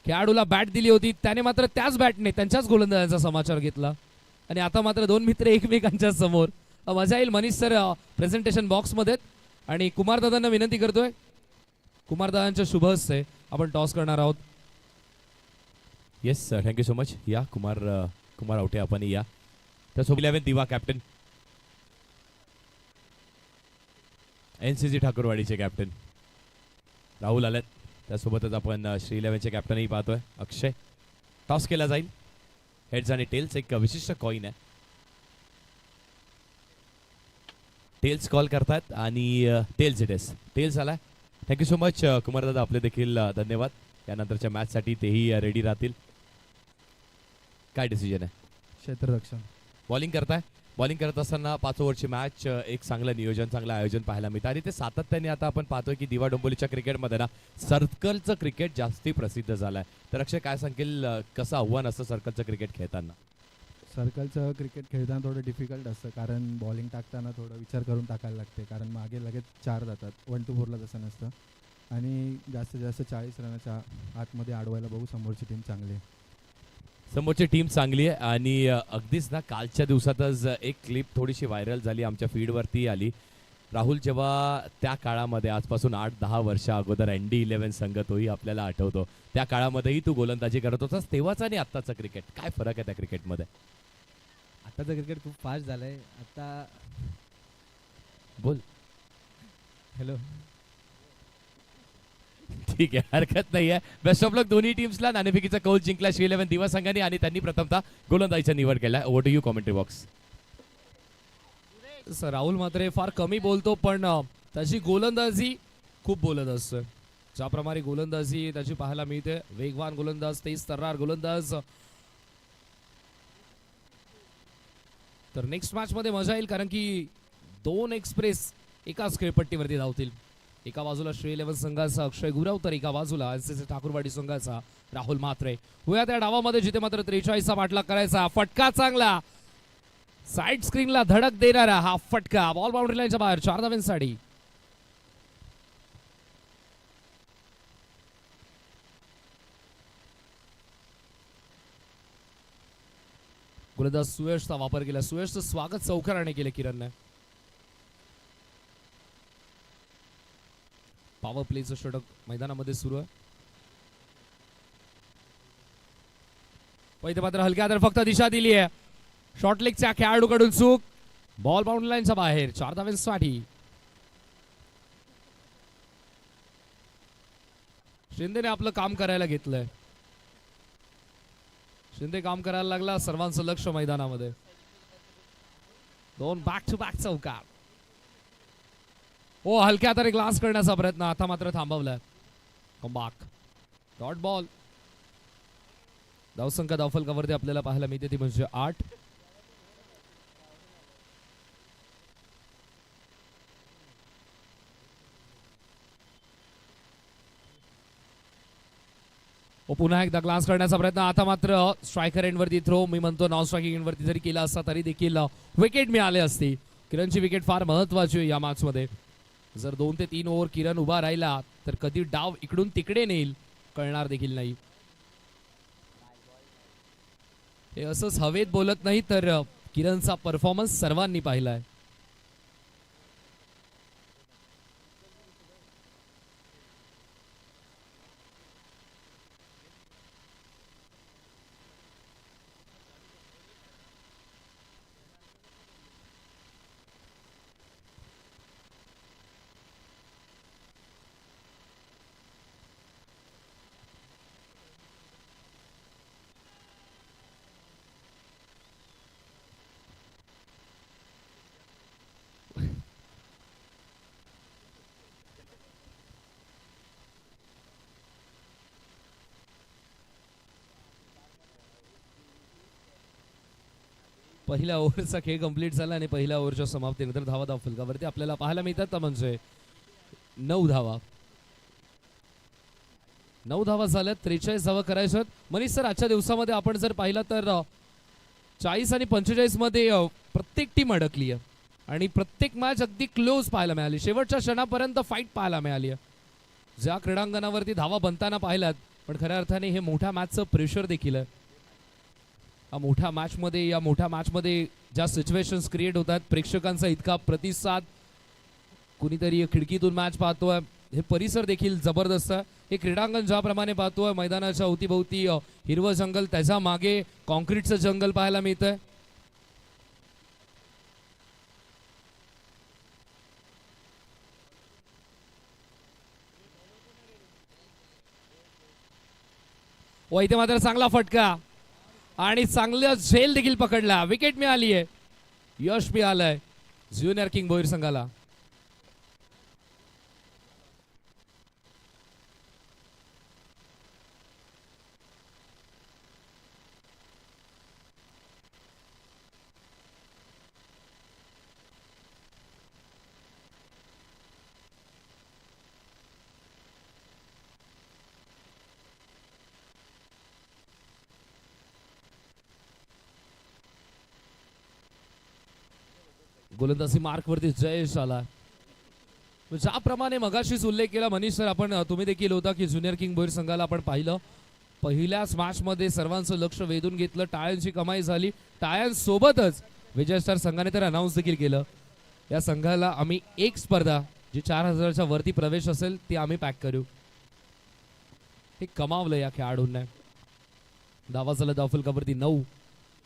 खेळाडूला बॅट दिली होती, त्याने मात्र त्याच बॅटने त्यांच्याच गोलंदाजाचा समाचार घेतला आणि आता मात्र 2 मित्र एकमेकांच्या समोर. मजा येईल. मनीष सर प्रेझेंटेशन बॉक्स मध्ये आणि कुमार दादांना विनंती करतोय, कुमार दादांच्या शुभ हस्ते आपण टॉस करणार आहोत. Yes sir, thank you so much. या कुमार आवटे आपण या. त्यासोबत 11 दिवा कॅप्टन, एनसीसी ठाकूरवाडीचे कॅप्टन राहुल आलेत. त्यासोबतच आपण श्री 11चे कॅप्टनही पाहतोय, अक्षय. टॉस केला जाईल. हेड्स आणि टेल्स एक विशिष्ट कॉइन आहे. टेल्स कॉल करतात आणि टेल्स इट इज. टेल्स आलाय. थँक्यू सो मच कुमार दादा, आपले देखील धन्यवाद. यानंतरच्या मॅचसाठी तेही रेडी राहतील. काय डिसिजन आहे? क्षेत्ररक्षण. बॉलिंग करताय. बॉलिंग करत असताना 5 ओव्हरची मॅच, एक चांगलं नियोजन, चांगलं आयोजन पाहायला मिळतं आणि ते सातत्याने आता आपण पाहतोय की दिवा डोंबिवलीच्या क्रिकेटमध्ये ना सर्कलचं क्रिकेट जास्ती प्रसिद्ध झालंय. तर अक्षय काय सांगेल, कसं आव्हान असतं सर्कलचं क्रिकेट खेळताना? सर्कलचं क्रिकेट खेळताना थोडं डिफिकल्ट असतं, कारण बॉलिंग टाकताना थोडं विचार करून टाकायला लागते, कारण मागे लगेच 4 जातात. 1 to 4ला तसं नसतं आणि जास्तीत जास्त 40 रनाच्या आतमध्ये अडवायला बघू. समोरची टीम चांगली आहे. समोरची टीम चांगली आहे आणि अगदीच ना कालच्या दिवसातच एक क्लिप थोडीशी व्हायरल झाली, आमच्या फीडवरती आली. राहुल जेव्हा त्या काळामध्ये आजपासून 8-10 वर्षा अगोदर ND11 संघ, तोही आपल्याला आठवतो, त्या काळामध्येही तू गोलंदाजी करत होतास. तेव्हाच आणि आत्ताचं क्रिकेट काय फरक आहे त्या क्रिकेटमध्ये? आताचं क्रिकेट खूप फास्ट झालंय. आता बोल. हॅलो. ठीक आहे, हरकत नाही आहे. बेस्ट ऑफ लक दोन्ही टीम्सला. नाणेफेकीचा कौल जिंकला श्री11 दिवा संघाने आणि त्यांनी प्रथमतः गोलंदाजीचा निवड केला. Over to you commentary box. Sir Rahul मात्र फार कमी बोलतो, पण त्याची गोलंदाजी खूप बोलत असतो. ज्याप्रमाणे गोलंदाजी त्याची पाहायला मिळते, वेगवान गोलंदाज, तेज तर्रार गोलंदाज. तर नेक्स्ट मॅच मध्ये मजा येईल, कारण की 2 एक्सप्रेस एकाच खेळपट्टीवरती धावतील. एका बाजूला श्री11 संघाचा अक्षय गुरव, तर एका बाजूला NCC ठाकूरवाडी संघाचा राहुल म्हात्रे. होया त्या डावामध्ये जिथे मात्र 43चा पाठलाग करायचा. फटका चांगला, साइड स्क्रीनला धडक देणारा हा फटका, बॉल बाउंड्री लाईनच्या बाहेर, 4 धावांसाठी. गोलंदाज सुयशचा वापर केला. सुयशचं स्वागत चौकाराने केलं किरणने. पॉवर प्लेचं षटक मैदानामध्ये सुरू आहे. पहिलं मात्र हलक्या तर फक्त दिशा दिली आहे. शॉर्ट लेगच्या खेळाडूकडून चूक, बॉल बाउंड्री लाईनच्या बाहेर, 4 धावांसाठी. शिंदेने आपलं काम करायला घेतलंय. शिंदे काम करायला लागला. सर्वांचं लक्ष मैदानामध्ये. 2 बॅक टू बॅक चौकार. हो, हलक्या तर ग्लास करण्याचा प्रयत्न आता मात्र थांबवलाय. Comeback, dot ball. धावसंख्या धावफलकावरती आपल्याला पाहायला मिळते ती म्हणजे 8. पुन्हा एकदा ग्लास करण्याचा प्रयत्न. आता मात्र स्ट्रायकर एंडवरती थ्रो, मी म्हणतो नॉन स्ट्रायकिंग एंडवरती जरी केला असता तरी देखील विकेट मिळाले असते. किरणची विकेट फार महत्वाची या मॅच मध्ये. जर 2 ते 3 ओव्हर किरण उभा राहिला तर कधी डाव इकडून तिकडे नेईल कळणार देखील नाही. हे असंच हवेत बोलत नाही, तर किरणचा परफॉर्मन्स सर्वांनी पाहिलाय. पहिल्या ओव्हरचा खेळ कंप्लीट झाला आणि पहिल्या ओव्हरच्या समाप्तीनंतर धावा धावफलकावरती आपल्याला पाहायला मिळतात म्हणजे 9 धावा. 9 धावा झाल्यात. 43 धावा करायच्यात. मनीष सर, आजच्या दिवसामध्ये आपण जर पाहिलं तर 40 आणि 45 मध्ये प्रत्येक टीम अडकली आहे आणि प्रत्येक मॅच अगदी क्लोज पाहायला मिळाली. शेवटच्या क्षणापर्यंत फाईट पाहायला मिळाली आहे. ज्या क्रीडांगणावरती धावा बनताना पाहिल्यात, पण खऱ्या अर्थाने हे मोठ्या मॅचचं प्रेशर देखील आहे. या मोठ्या मॅचमध्ये ज्या सिच्युएशन्स क्रिएट होतात, प्रेक्षकांचा इतका प्रतिसाद, कुणीतरी खिडकीतून मॅच पाहतोय, हे परिसर देखील जबरदस्त आहे. हे क्रीडांगण ज्याप्रमाणे पाहतोय, मैदानाच्या अवतीभोवती हिरवं जंगल, त्याच्या मागे कॉन्क्रीटचं जंगल पाहायला मिळतंय. व इथे मात्र चांगला फटका आणि चांगलं झेल देखील पकडला. विकेट मिळाली आहे. यश मिळालंय ज्युनियर किंग भोईर संघाला. गोलंदाजी मार्क वरती जयेश आला. ज्याप्रमाणे मगाशीच उल्लेख केला मनीष सर, आपण तुम्ही देखील होता की ज्युनियर किंग भोईर संघाला आपण पाहिलं पहिल्याच मॅच मध्ये सर्वांचं लक्ष वेधून घेतलं, टाळ्यांची कमाई झाली. टाळ्यांसोबतच विजय स्टार संघाने तर अनाऊन्स देखील केलं या संघाला आम्ही एक स्पर्धा जी 4000च्या वरती प्रवेश असेल ती आम्ही पॅक करू. हे कमावलं या खेळाडूंना. धावा झाला धाव फलकावरती 9.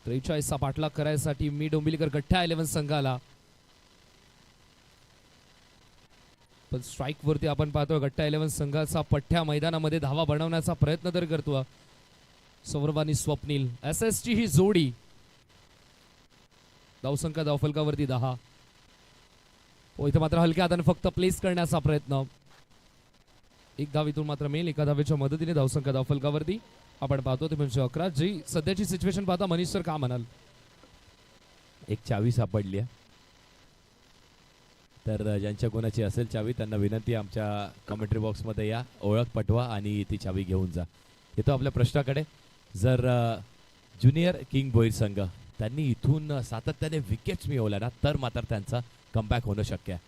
43चा पाठलाग करायसाठी मी डोंबिवलीकर गठ्ठा 11 संघाला. पण स्ट्राईक वरती आपण पाहतोय गट्टा 11 संघाचा पठ्ठ्या मैदानामध्ये धावा बनवण्याचा प्रयत्न तर करतो. सौरभ आणि स्वप्नील एसएसची ही जोडी. धावसंख्या धावफलकावरती 10. इथे मात्र हलक्या हाताने फक्त प्लेस करण्याचा प्रयत्न. एक धाव इथून मात्र मिळेल. एका धावेच्या मदतीने धावसंख्या धावफलकावरती आपण पाहतो ते म्हणजे 11. जी सध्याची सिच्युएशन पाहता मनीष सर का म्हणाल? एक चावी सापडली आहे. तर ज्यांच्या कोणाची असेल चावी त्यांना विनंती आमच्या कमेंट्री बॉक्समध्ये या, ओळख पटवा आणि ती चावी घेऊन जा. येतो आपल्या प्रश्नाकडे. जर ज्युनियर किंग भोईर संघ त्यांनी इथून सातत्याने विकेट्स मिळवल्या ना तर मात्र त्यांचा कमबॅक होणं शक्य आहे.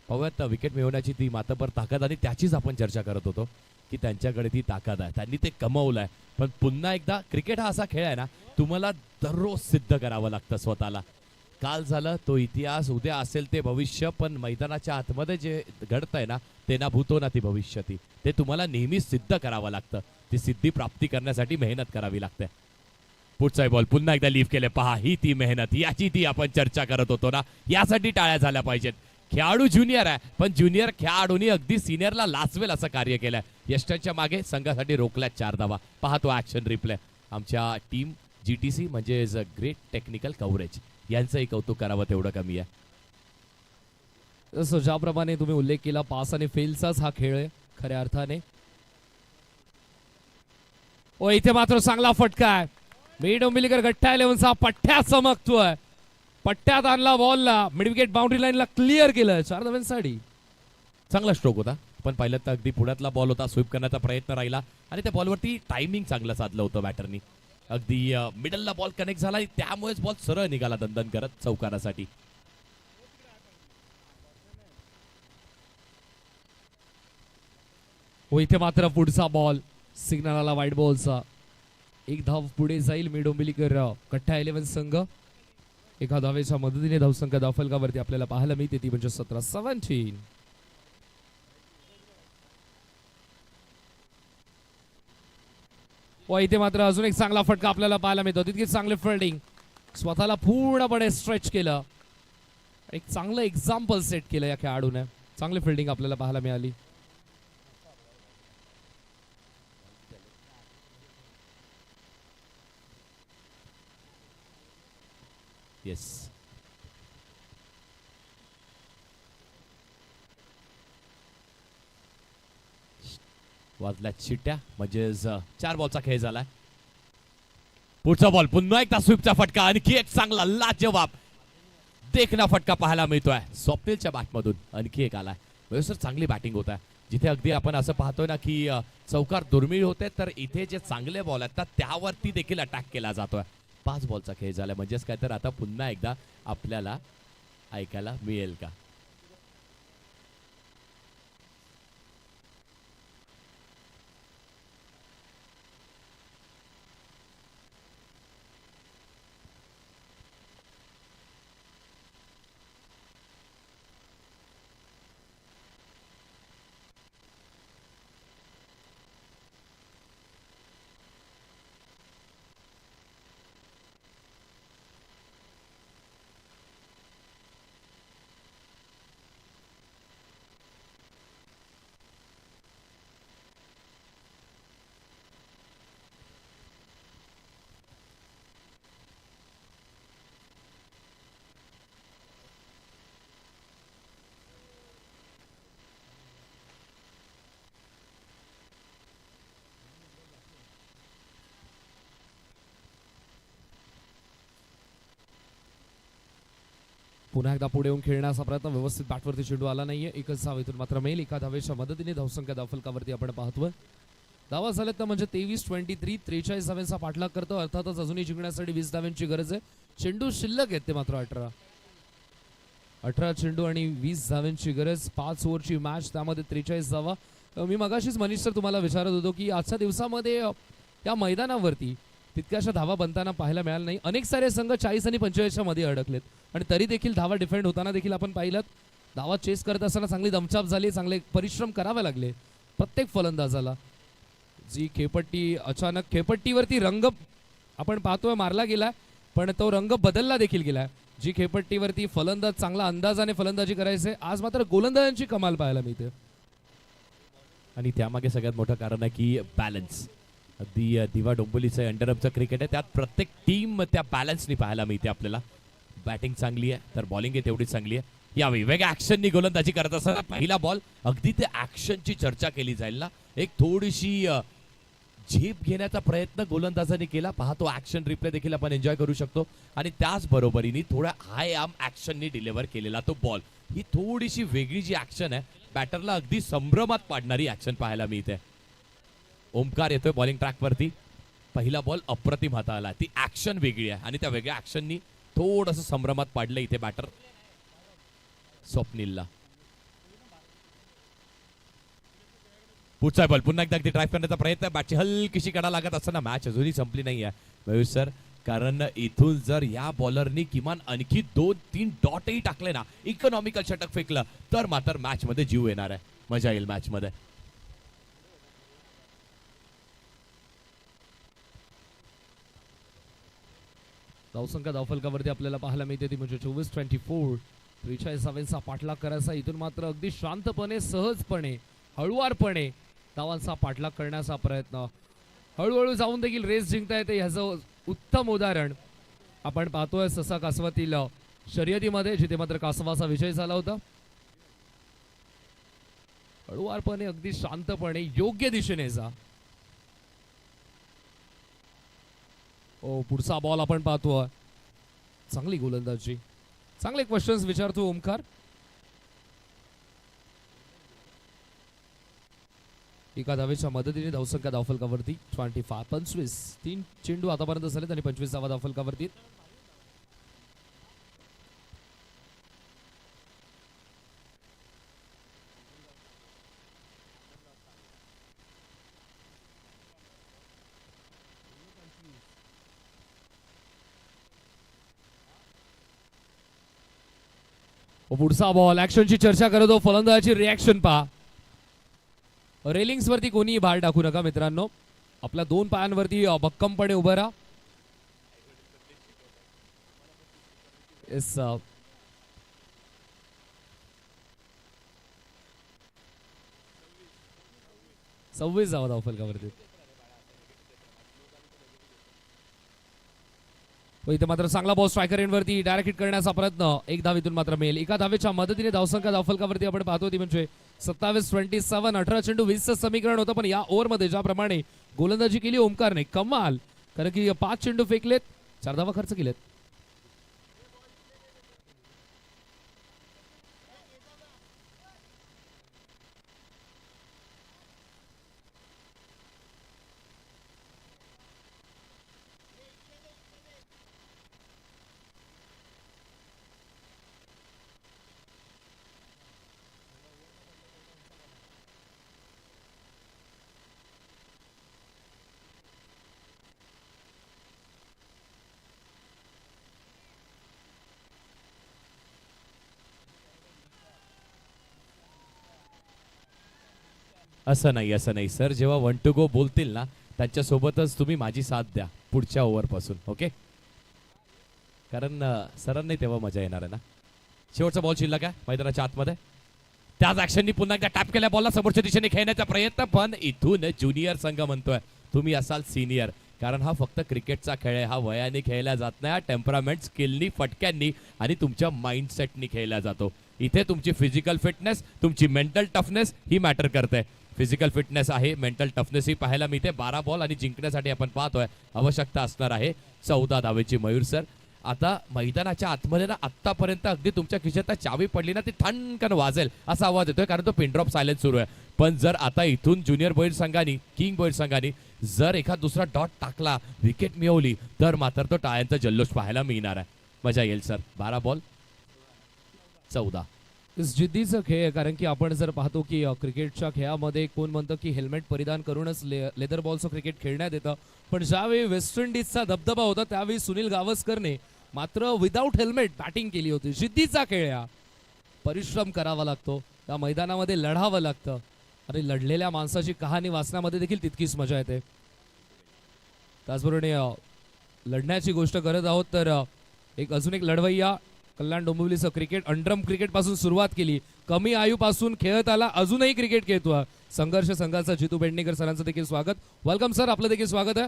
पाहूयात विकेट मिळवण्याची ती मातबर ताकद आणि त्याचीच आपण चर्चा करत होतो की त्यांच्याकडे ती ताकद आहे, त्यांनी ते कमवलं आहे. पण पुन्हा एकदा क्रिकेट हा असा खेळ आहे ना, तुम्हाला दररोज सिद्ध करावं लागतं स्वतःला. काल झालं तो इतिहास, उद्या असेल ते भविष्य, पण मैदानाच्या आतमध्ये जे घडतंय ना ते ना भूतो ना ती भविष्यती, ते तुम्हाला नेहमी सिद्ध करावं लागतं. ती सिद्धी प्राप्ती करण्यासाठी मेहनत करावी लागते. पुढचा बॉल पुन्हा एकदा लीव केले. पहा ही ती मेहनत, याची ती आपण चर्चा करत होतो ना, यासाठी टाळ्या झाल्या पाहिजेत. खेळाडू ज्युनियर आहे पण ज्युनियर खेळाडूंनी अगदी सिनियरला लाचवेल असं कार्य केलंय. यष्टांच्या मागे संघासाठी रोखल्यात 4 धावा. पहा तो ऍक्शन रिप्ले. आमच्या टीम जीटीसी म्हणजे ग्रेट टेक्निकल कव्हरेज यांचंही कौतुक करावं तेवढं कमी आहे. जसं ज्याप्रमाणे तुम्ही उल्लेख केला पास आणि फेलचाच हा खेळ आहे खऱ्या अर्थाने. इथे मात्र चांगला फटका आहे. मी डोंबिवलीकर गठ्ठा 11चा पठ्ठ्या चमकतोय. पट्ट्यात आणला बॉलला, मिड विकेट बाउंड्री लाईनला क्लिअर केलं. 4 धावांसाठी चांगला स्ट्रोक होता, पण पाहिलं तर अगदी पुढ्यातला बॉल होता. स्वीप करण्याचा प्रयत्न राहिला आणि त्या बॉलवरती टायमिंग चांगलं साधलं होतं बॅटरनी. अगदी मिडलला बॉल कनेक्ट झाला, त्यामुळेच बॉल सरळ निघाला दणदण करत चौकारासाठी. इथे मात्र पुढचा बॉल सिग्नल आला वाईट बॉलचा. एक धाव पुढे जाईल मी डोंबिवलीकर गठ्ठा 11 संघ. एका धावेच्या मदतीने धावसंख्या धावफलकावरती आपल्याला पाहायला मिळते ती म्हणजे 17. इथे मात्र अजून एक चांगला फटका आपल्याला पाहायला मिळतो. तितकीच चांगले फिल्डिंग, स्वतःला पूर्णपणे स्ट्रेच केलं. एक चांगलं एक्झाम्पल सेट केलं या खेळाडूने. चांगली फिल्डिंग आपल्याला पाहायला मिळाली. येस, वाजल्यात शिट्ट्या म्हणजे 4 बॉलचा खेळ झालाय. पुढचा बॉल पुन्हा एकदा स्वीपचा फटका, आणखी एक चांगला लाजवाब देखना फटका पाहायला मिळतोय. स्वप्नीलच्या बॅटमधून आणखी एक आलाय. व्यवस्थित चांगली बॅटिंग होत आहे. जिथे अगदी आपण असं पाहतोय ना की चौकार दुर्मिळ होते, तर इथे जे चांगले बॉल आहेत त्यावरती देखील अटॅक केला जातोय. 5 बॉलचा खेळ झाला म्हणजेच काय तर आता पुन्हा एकदा आपल्याला ऐकायला मिळेल का? पुन्हा एकदा पुढे येऊन खेळण्याचा प्रयत्न, व्यवस्थित बॅटवरती चेंडू आला नाहीये. एकच धावेतून मात्र मिळेल. एका धावेच्या मदतीने धावसंख्या धावफलकावरती आपण पाहतोय. धावा झाल्यात तर म्हणजे 23-23. 43 धाव्यांचा पाठलाग करतो. अर्थातच अजूनही जिंकण्यासाठी 20 धाव्यांची गरज आहे. चेंडू शिल्लक आहेत ते मात्र 18. 18 चेंडू आणि 20 धावांची गरज. 5 ओव्हरची मॅच, त्यामध्ये 43 धावा. मी मगाशीच मनीष सर तुम्हाला विचारत होतो की आजच्या दिवसामध्ये या मैदानावरती तितक्याशा धावा बनताना पाहायला मिळाल्या नाही. अनेक सारे संघ 40 आणि 45च्या मध्ये अडकलेत आणि तरी देखील धावा डिफेंड होताना देखील आपण पाहिलं. धावा चेस करत असताना चांगली दमछाक झाली, चांगले परिश्रम करावे लागले प्रत्येक फलंदाजाला. जी खेळपट्टी अचानक खेळपट्टीवरती रंग आपण पाहतोय मारला गेला, पण तो रंग बदलला देखील गेलाय. जी खेळपट्टीवरती फलंदाज चांगला अंदाजाने फलंदाजी करायचे, आज मात्र गोलंदाजांची कमाल पाहायला मिळते. आणि त्यामागे सगळ्यात मोठं कारण आहे की बॅलन्स. अगदी दिवा डोंबिवलीचं अंडरअपचं क्रिकेट आहे, त्यात प्रत्येक टीम त्या बॅलन्सनी पाहायला मिळते आपल्याला. बॅटिंग चांगली आहे तर बॉलिंग आहे तेवढीच चांगली आहे. या वेगवेगळ्या ऍक्शननी गोलंदाजी करत असताना पहिला बॉल अगदी ते ऍक्शनची चर्चा केली जाईल ना. एक थोडीशी झेप घेण्याचा प्रयत्न गोलंदाजाने केला. पहा तो ऍक्शन रिप्ले देखील आपण एन्जॉय करू शकतो. आणि त्याच बरोबरीने थोड्या हाय आर्म ऍक्शननी डिलिव्हर केलेला तो बॉल. ही थोडीशी वेगळी जी ऍक्शन आहे, बॅटरला अगदी संभ्रमात पाडणारी ऍक्शन पाहायला मिळते. ओमकार येतोय बॉलिंग ट्रॅकवरती. पहिला बॉल अप्रतिम हाताळला. ती ऍक्शन वेगळी आहे आणि त्या वेगळ्या ऍक्शननी थोडंसं संभ्रमात पाडलं इथे बॅटर स्वप्नीलला. पुढचा बॉल पुन्हा एकदा अगदी ड्राईव्ह करण्याचा प्रयत्न. बॅटची हलकीशी कडा लागत असताना मॅच अजूनही संपली नाही आहे मयूर सर. कारण इथून जर या बॉलरनी किमान आणखी 2-3 डॉटही टाकले ना, इकॉनॉमिकल षटक फेकलं, तर मात्र मॅच मध्ये जीव येणार आहे. मजा येईल मॅच मध्ये. धावसंख्या धावफलकावरती आपल्याला पाहायला मिळते ती म्हणजे 24-24. 43 पाठलाग करायचा. इथून मात्र अगदी शांतपणे, सहजपणे, हळुवारपणे धावांचा पाठलाग करण्याचा प्रयत्न. हळूहळू जाऊन देखील रेस जिंकता येते, ह्याचं उत्तम उदाहरण आपण पाहतोय ससा कासवातील शर्यतीमध्ये, जिथे मात्र कासवाचा विजय झाला होता. हळुवारपणे, अगदी शांतपणे, योग्य दिशेने जा. ओ, पुढचा बॉल आपण पाहतोय. चांगली गोलंदाजी. चांगले क्वेश्चन्स विचारतो ओमकार. एका धावेच्या मदतीने धावसंख्या धावफलकावरती 25. 3 चेंडू आतापर्यंत झालेत आणि 25 धावा धावफलकावरती. पुढचा बॉल ऍक्शनची चर्चा करतो. फलंदाजाची रिॲक्शन पहा. रेलिंग्स वरती कोणीही भार टाकू नका मित्रांनो. आपल्या 2 पायांवरती भक्कमपणे उभं राहा. येस, 26 धावा धावफलकावरती. इथे मात्र चांगला बॉल स्ट्रायकर एंडवरती डायरेक्ट हिट करण्याचा प्रयत्न. 1 धावेतून मात्र मिळेल. एका धावेच्या मदतीने धावसंख्या धावफलकावरती आपण पाहतो ती म्हणजे 27-27. 18 चेंडू 20चं समीकरण होतं, पण या ओव्हरमध्ये ज्याप्रमाणे गोलंदाजी केली ओमकारने, कमाल. कारण की 5 चेंडू फेकलेत, 4 धावा खर्च केलेत. असं नाही सर. जेव्हा 1 to go बोलतील ना, त्यांच्यासोबतच तुम्ही माझी साथ द्या पुढच्या ओव्हरपासून. ओके, कारण सरांनी तेव्हा मजा येणार आहे ना. शेवटचा बॉल शिल्लक आहे मैदानाच्या आतमध्ये. त्याच ऍक्शननी पुन्हा एकदा टॅप केल्या बॉलला समोरच्या दिशेने खेळण्याचा प्रयत्न. पण इथून ज्युनियर संघ म्हणतोय तुम्ही असाल सिनियर, कारण हा फक्त क्रिकेटचा खेळ आहे. हा वयाने खेळला जात नाही, हा टेम्परामेंट, स्किलनी, फटक्यांनी आणि तुमच्या माइंडसेटनी खेळला जातो. इथे तुमची फिजिकल फिटनेस, तुमची मेंटल टफनेस ही मॅटर करते. फिजिकल फिटनेस आहे, मेंटल टफनेस ही पाहायला मिळते. 12 बॉल आणि जिंकण्यासाठी आपण पाहतोय आवश्यकता असणार आहे 14 धावेची मयूर सर. आता मैदानाच्या आतमध्ये ना, आतापर्यंत अगदी तुमच्या खिशात चावी पडली ना, ती ठणकन वाजेल असा आवाज येतोय, कारण तो पिनड्रॉप सायलेन्स सुरू आहे. पण जर आता इथून ज्युनियर बॉईल संघानी, किंग बॉईल संघानी जर एखाद दुसरा डॉट टाकला, विकेट मिळवली, तर मात्र तो टाळ्यांचा जल्लोष पाहायला मिळणार आहे. मजा येईल सर. 12 बॉल 14. जिद्दीचा खेळ आहे, कारण की आपण जर पाहतो की क्रिकेटच्या खेळामध्ये कोण म्हणतं की हेल्मेट परिधान करूनच लेदर बॉलचं क्रिकेट खेळण्यात येतं, पण ज्यावेळी वेस्ट इंडिजचा दबदबा होता त्यावेळी सुनील गावस्करने मात्र विदाऊट हेल्मेट बॅटिंग केली होती. जिद्दीचा खेळ आहे, परिश्रम करावा लागतो, त्या मैदानामध्ये लढावं लागतं आणि लढलेल्या माणसाची कहाणी वाचण्यामध्ये देखील तितकीच मजा येते. त्याचबरोबर लढण्याची गोष्ट करत आहोत तर अजून एक लढवय्या कल्याण डोंबिवलीचं क्रिकेट अंडरम क्रिकेट पासून सुरुवात केली, कमी आयूपासून खेळत आला, अजूनही क्रिकेट खेळतोय. संघर्ष संघाचा जितू पेडणेकर सरांचं देखील स्वागत. वेलकम सर, आपलं देखील स्वागत आहे.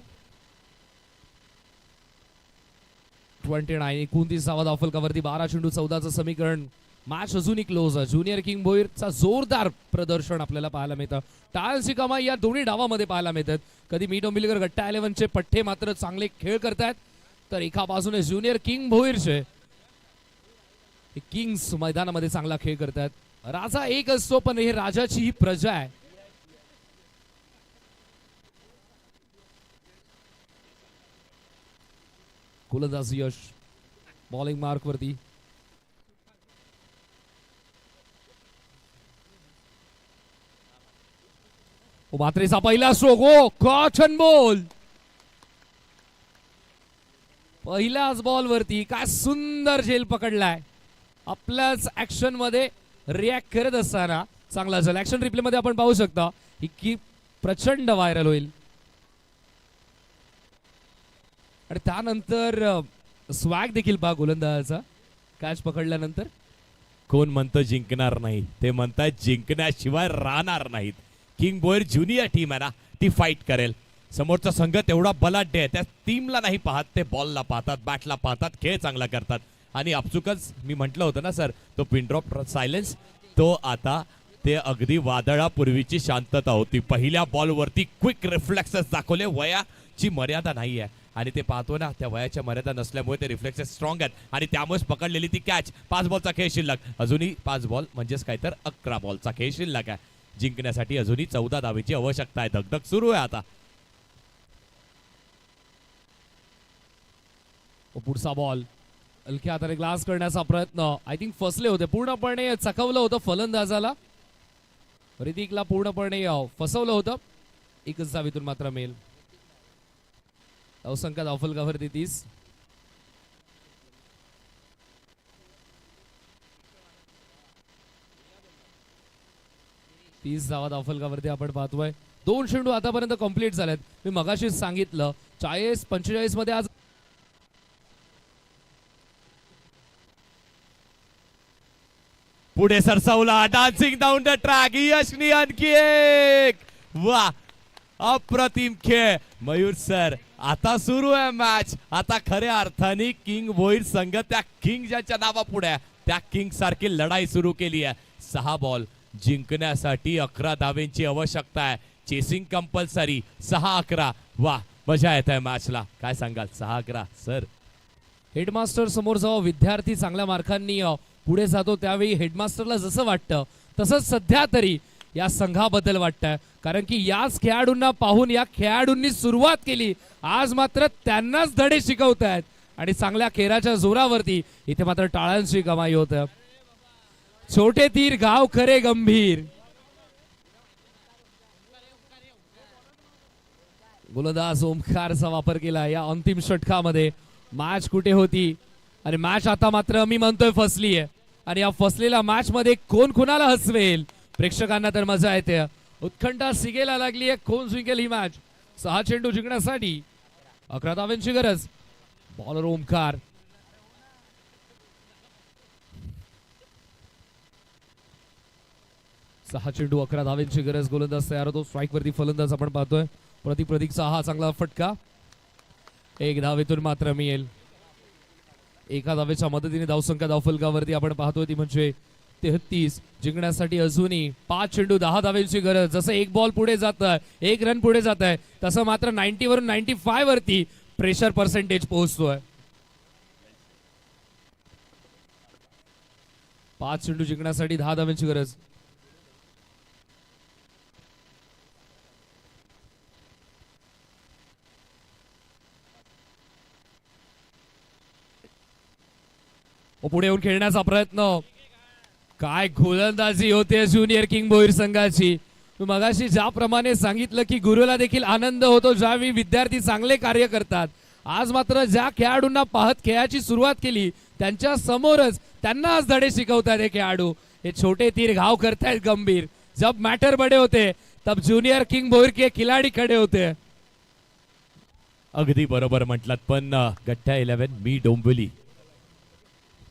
29 धावफलकावरती 12 चेंडू 14चं समीकरण. मॅच अजूनही क्लोज आहे. ज्युनियर किंग भोईरचा जोरदार प्रदर्शन आपल्याला पाहायला मिळतं. टाळ्यांची कमाई या दोन्ही डावामध्ये पाहायला मिळतात. कधी मी डोंबिवलीकर गट्टा 11चे पठ्ठे मात्र चांगले खेळ करतायत, तर एका बाजूने ज्युनियर किंग भोईरचे किंग्स मैदानामध्ये चांगला खेळ करतात. राजा एक असतो, पण हे राजाची ही प्रजा आहे. गोलंदाज यश बॉलिंग मार्क वरती. मात्रेचा पहिला स्ट्रोक, हो कॉच अँड बॉल. पहिल्याच बॉल वरती काय सुंदर झेल पकडलाय. आपल्याच ऍक्शन मध्ये रिॲक्ट करत असताना चांगला झेल. ऍक्शन रिप्ले मध्ये आपण पाहू शकता ही की प्रचंड व्हायरल होईल. आणि त्यानंतर स्वॅग देखील पहा गोलंदाजाचा कॅच पकडल्यानंतर. कोण म्हणतं जिंकणार नाही, ते म्हणतात जिंकण्याशिवाय राहणार नाहीत. किंग भोईर ज्युनियर टीम आहे ना, ती फाईट करेल. समोरचा संघ तेवढा बलाढ्य आहे, त्या टीमला नाही पाहत, ते बॉलला पाहतात, बॅटला पाहतात, खेळ चांगला करतात. आणि अपचुकच मी म्हटलं होतं ना सर, तो पिनड्रॉप सायलेन्स, तो आता ते अगदी वादळापूर्वीची शांतता होती. पहिल्या बॉलवरती क्विक रिफ्लेक्सेस दाखवले. वयाची मर्यादा नाही आहे आणि ते पाहतो ना, त्या वयाच्या मर्यादा नसल्यामुळे ते रिफ्लेक्सेस स्ट्रॉंग आहेत आणि त्यामुळेच पकडलेली ती कॅच. 5 बॉलचा खेळ शिल्लक, अजूनही 5 बॉल म्हणजेच काय तर 11 बॉलचा खेळ शिल्लक आहे. जिंकण्यासाठी अजूनही 14 धावेची आवश्यकता आहे. धगधग सुरू आहे आता. पुढचा बॉल हलक्या हाताने ग्लास करण्याचा प्रयत्न. आय थिंक फसले होते, पूर्णपणे चकवलं होतं फलंदाजाला. ऋतिकला पूर्णपणे फसवलं होतं. एकच धावेतून मात्र मेल. धावसंख्या धावफलकावरती 30. धावा धावफलकावरती आपण पाहतोय. 2 चेंडू आतापर्यंत कंप्लीट झालेत. मी मगाशीच सांगितलं 40-45 मध्ये आज पुढे सरसावला, डान्सिंग डाऊन द ट्रॅक. यशनी आणखी एक. वा, अप्रतिम खेळ मयूर सर. आता सुरू आहे मॅच. आता खऱ्या अर्थाने किंग भोईर संघ त्या किंग ज्याच्या नावापुढे त्या किंग सारखी लढाई सुरू केली आहे. 6 बॉल जिंकण्यासाठी 11 धावेंची आवश्यकता आहे. Chasing compulsory. 6-11. वा, मजा येत आहे मॅचला. काय सांगाल 6-11 सर? हेडमास्टर समोर जेव्हा विद्यार्थी चांगल्या मार्कांनी पुढे जातो त्यावेळी हेडमास्टरला जसं वाटतं तसंच सध्या तरी या संघाबद्दल वाटतंय, कारण की याच खेळाडूंना पाहून या खेळाडूंनी सुरुवात केली. आज मात्र त्यांनाच धडे शिकवत आहेत आणि चांगल्या खेळाच्या जोरावरती इथे मात्र टाळ्यांची कमाई होत. छोटे तीर गाव खरे गंभीर. गोलंदाज ओमकारचा वापर केला या अंतिम षटकामध्ये. मॅच कुठे होती आणि मॅच आता मात्र मी म्हणतोय फसली आहे. आणि या फसलेल्या मॅच मध्ये कोण कोणाला हसवेल, प्रेक्षकांना तर मजा येते. उत्कंठा सिगेला लागली आहे, कोण जिंकेल ही मॅच. 6 चेंडू जिंकण्यासाठी 11 धावांची गरज. बॉलर ओमकार. सहा चेंडू 11 धावांची गरज. गोलंदाज तयार होतो. स्ट्राईक वरती फलंदाज आपण पाहतोय. प्रतीकचा हा चांगला फटका. 1 धावेतून मात्र मिळेल. एका धावेच्या मदतीने धावसंख्या धावफलकावरती आपण पाहतोय ती म्हणजे 33. जिंकण्यासाठी अजूनही 5 चेंडू 10 धावेची गरज. जसं 1 बॉल पुढे जात आहे, 1 रन पुढे जात आहे, तसं मात्र 90 वरून 95 वरती प्रेशर पर्सेंटेज पोहोचतोय. 5 चेंडू जिंकण्यासाठी 10 धावेची गरज. पुढे येऊन खेळण्याचा प्रयत्न. काय गोलंदाजी होते ज्युनियर किंग भोईर संघाची. मगाशी ज्याप्रमाणे सांगितलं की गुरुला देखील आनंद होतो ज्यावेळी विद्यार्थी चांगले कार्य करतात. आज मात्र ज्या खेळाडूंना पाहत खेळाची सुरुवात केली त्यांच्या समोरच त्यांना आज धडे शिकवतात हे खेळाडू. हे छोटे तीर घाव करतायत गंभीर. जब मॅटर बडे होते तब ज्युनियर किंग भोईर के खिलाडी खडे होते. अगदी बरोबर म्हटलात. पण गठ्ठा 11 मी डोंबिवली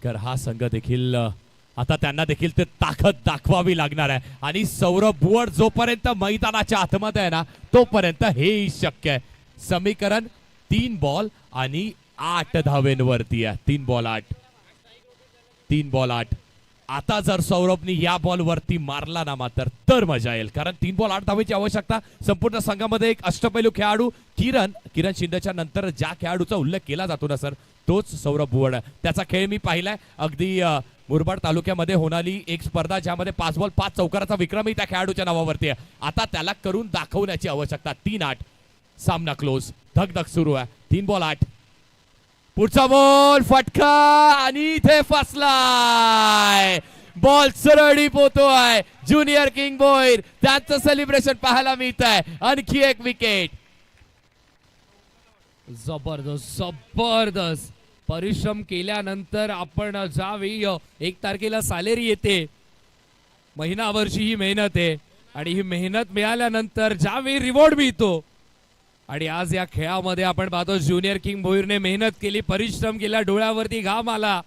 तर हा संघ देखील आता त्यांना देखील ते ताकद दाखवावी लागणार आहे. आणि सौरभ बुवड जोपर्यंत मैदानाच्या आतमध्ये आहे ना तोपर्यंत हे शक्य आहे. समीकरण 3 बॉल आणि 8 धावेंवरती आहे. 3 बॉल 8. आता जर सौरभनी या बॉल वरती मारला ना मात्र तर मजा येईल. कारण 3 बॉल 8 धावेची आवश्यकता. संपूर्ण संघामध्ये एक अष्टपैलू खेळाडू किरण शिंदेच्या नंतर ज्या खेळाडूचा उल्लेख केला जातो ना सर तोच सौरभ बुवड. त्याचा खेळ मी पाहिलाय. अगदी मुरबाड तालुक्यामध्ये होणारी एक स्पर्धा ज्यामध्ये 5 बॉल 5 चौकाराचा विक्रमही त्या खेळाडूच्या नावावरती आहे. आता त्याला करून दाखवण्याची आवश्यकता. 3-8 सामना क्लोज. धगधग सुरू आहे. 3 बॉल 8. पुढचा बॉल फटका आणि इथे फसलाय. बॉल सरळी पोहतोय. ज्युनियर किंग भोईर त्यांचं सेलिब्रेशन पाहायला मिळत आहे. आणखी एक विकेट. जबरदस्त परिश्रम केल्यानंतर आपण ज्यावेळी 1 तारखेला सॅलरी येते महिनाभरची ही मेहनत आहे आणि ही मेहनत मिळाल्यानंतर ज्यावेळी रिवॉर्ड मिळतो. आणि आज या खेळामध्ये आपण पाहतो ज्युनियर किंग भोईरने मेहनत केली परिश्रम केला. डोळ्यावरती घाम आला.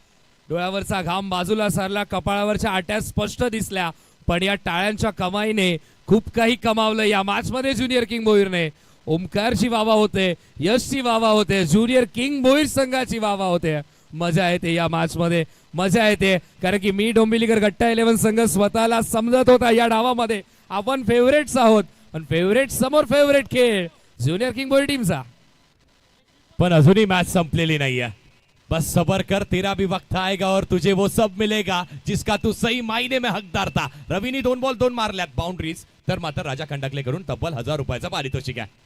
डोळ्यावरचा घाम बाजूला सरला. कपाळावरच्या आट्या स्पष्ट दिसल्या. पण या टाळ्यांच्या कमाईने खूप काही कमावलं या मॅच मध्ये ज्युनियर किंग भोईरने. ओमकारची वावा होते. यशची वावा होते. ज्युनियर किंग भोईर संघाची वावा होते. मजा येते या मॅच मध्ये. मजा येते कारण की मी डोंबिवलीकर गट्टा 11 संघ स्वतःला समजत होता या डावामध्ये आपण फेवरेट्स आहोत. पण फेवरेट समोर फेवरेट खेळ ज्युनियर किंग भोईर टीमचा. पण अजूनही मॅच संपलेली नाहीये. बस सबर कर. तेरा भी वक्त आएगा और तुझे वो सब मिलेगा जिसका तू सही मायने में हकदार था. रवीनी 2 बॉल 2 मारल्यात बाउंड्रीज. तर मात्र राजा खंडाकले करून तब्बल 1000 रुपयाचा पारितोषिक आहे.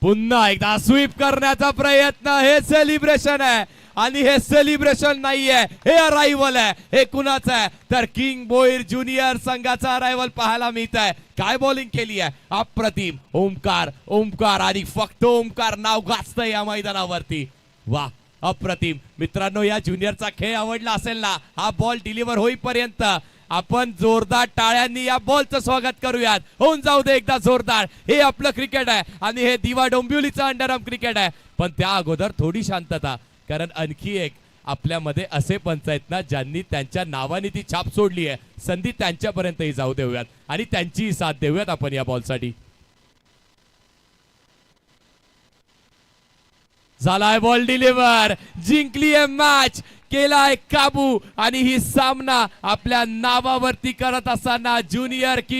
पुन्हा एकदा स्वीप करण्याचा प्रयत्न. हे सेलिब्रेशन आहे आणि हे सेलिब्रेशन नाहीये हे अरायवल आहे. हे कुणाचं आहे तर किंग भोईर ज्युनियर संघाचा अरायवल पाहायला मिळत आहे. काय बॉलिंग केली आहे अप्रतिम. ओमकार आणि फक्त ओमकार नाव गाजतंय या मैदानावरती. वा अप्रतिम. मित्रांनो या ज्युनियरचा खेळ आवडला असेल ना हा बॉल डिलिव्हर होईपर्यंत आपण जोरदार टाळ्यांनी या बॉलचं स्वागत करूयात. होऊन जाऊ दे एकदा जोरदार. हे आपलं क्रिकेट आहे आणि हे दिवा डोंबिवलीचं अंडरआर्म क्रिकेट आहे. पण त्या अगोदर थोडी शांतता. कारण आणखी एक आपल्यामध्ये असे पंच आहेत ना ज्यांनी त्यांच्या नावाने ती छाप सोडली आहे. संधी त्यांच्यापर्यंतही जाऊ देऊयात आणि त्यांचीही साथ देऊयात आपण या बॉलसाठी. झालाय बॉल डिलिव्हर. जिंकली आहे मॅच. केलाय काबू आणि ही सामना आपल्या नावावरती करत असताना ज्युनियर किंग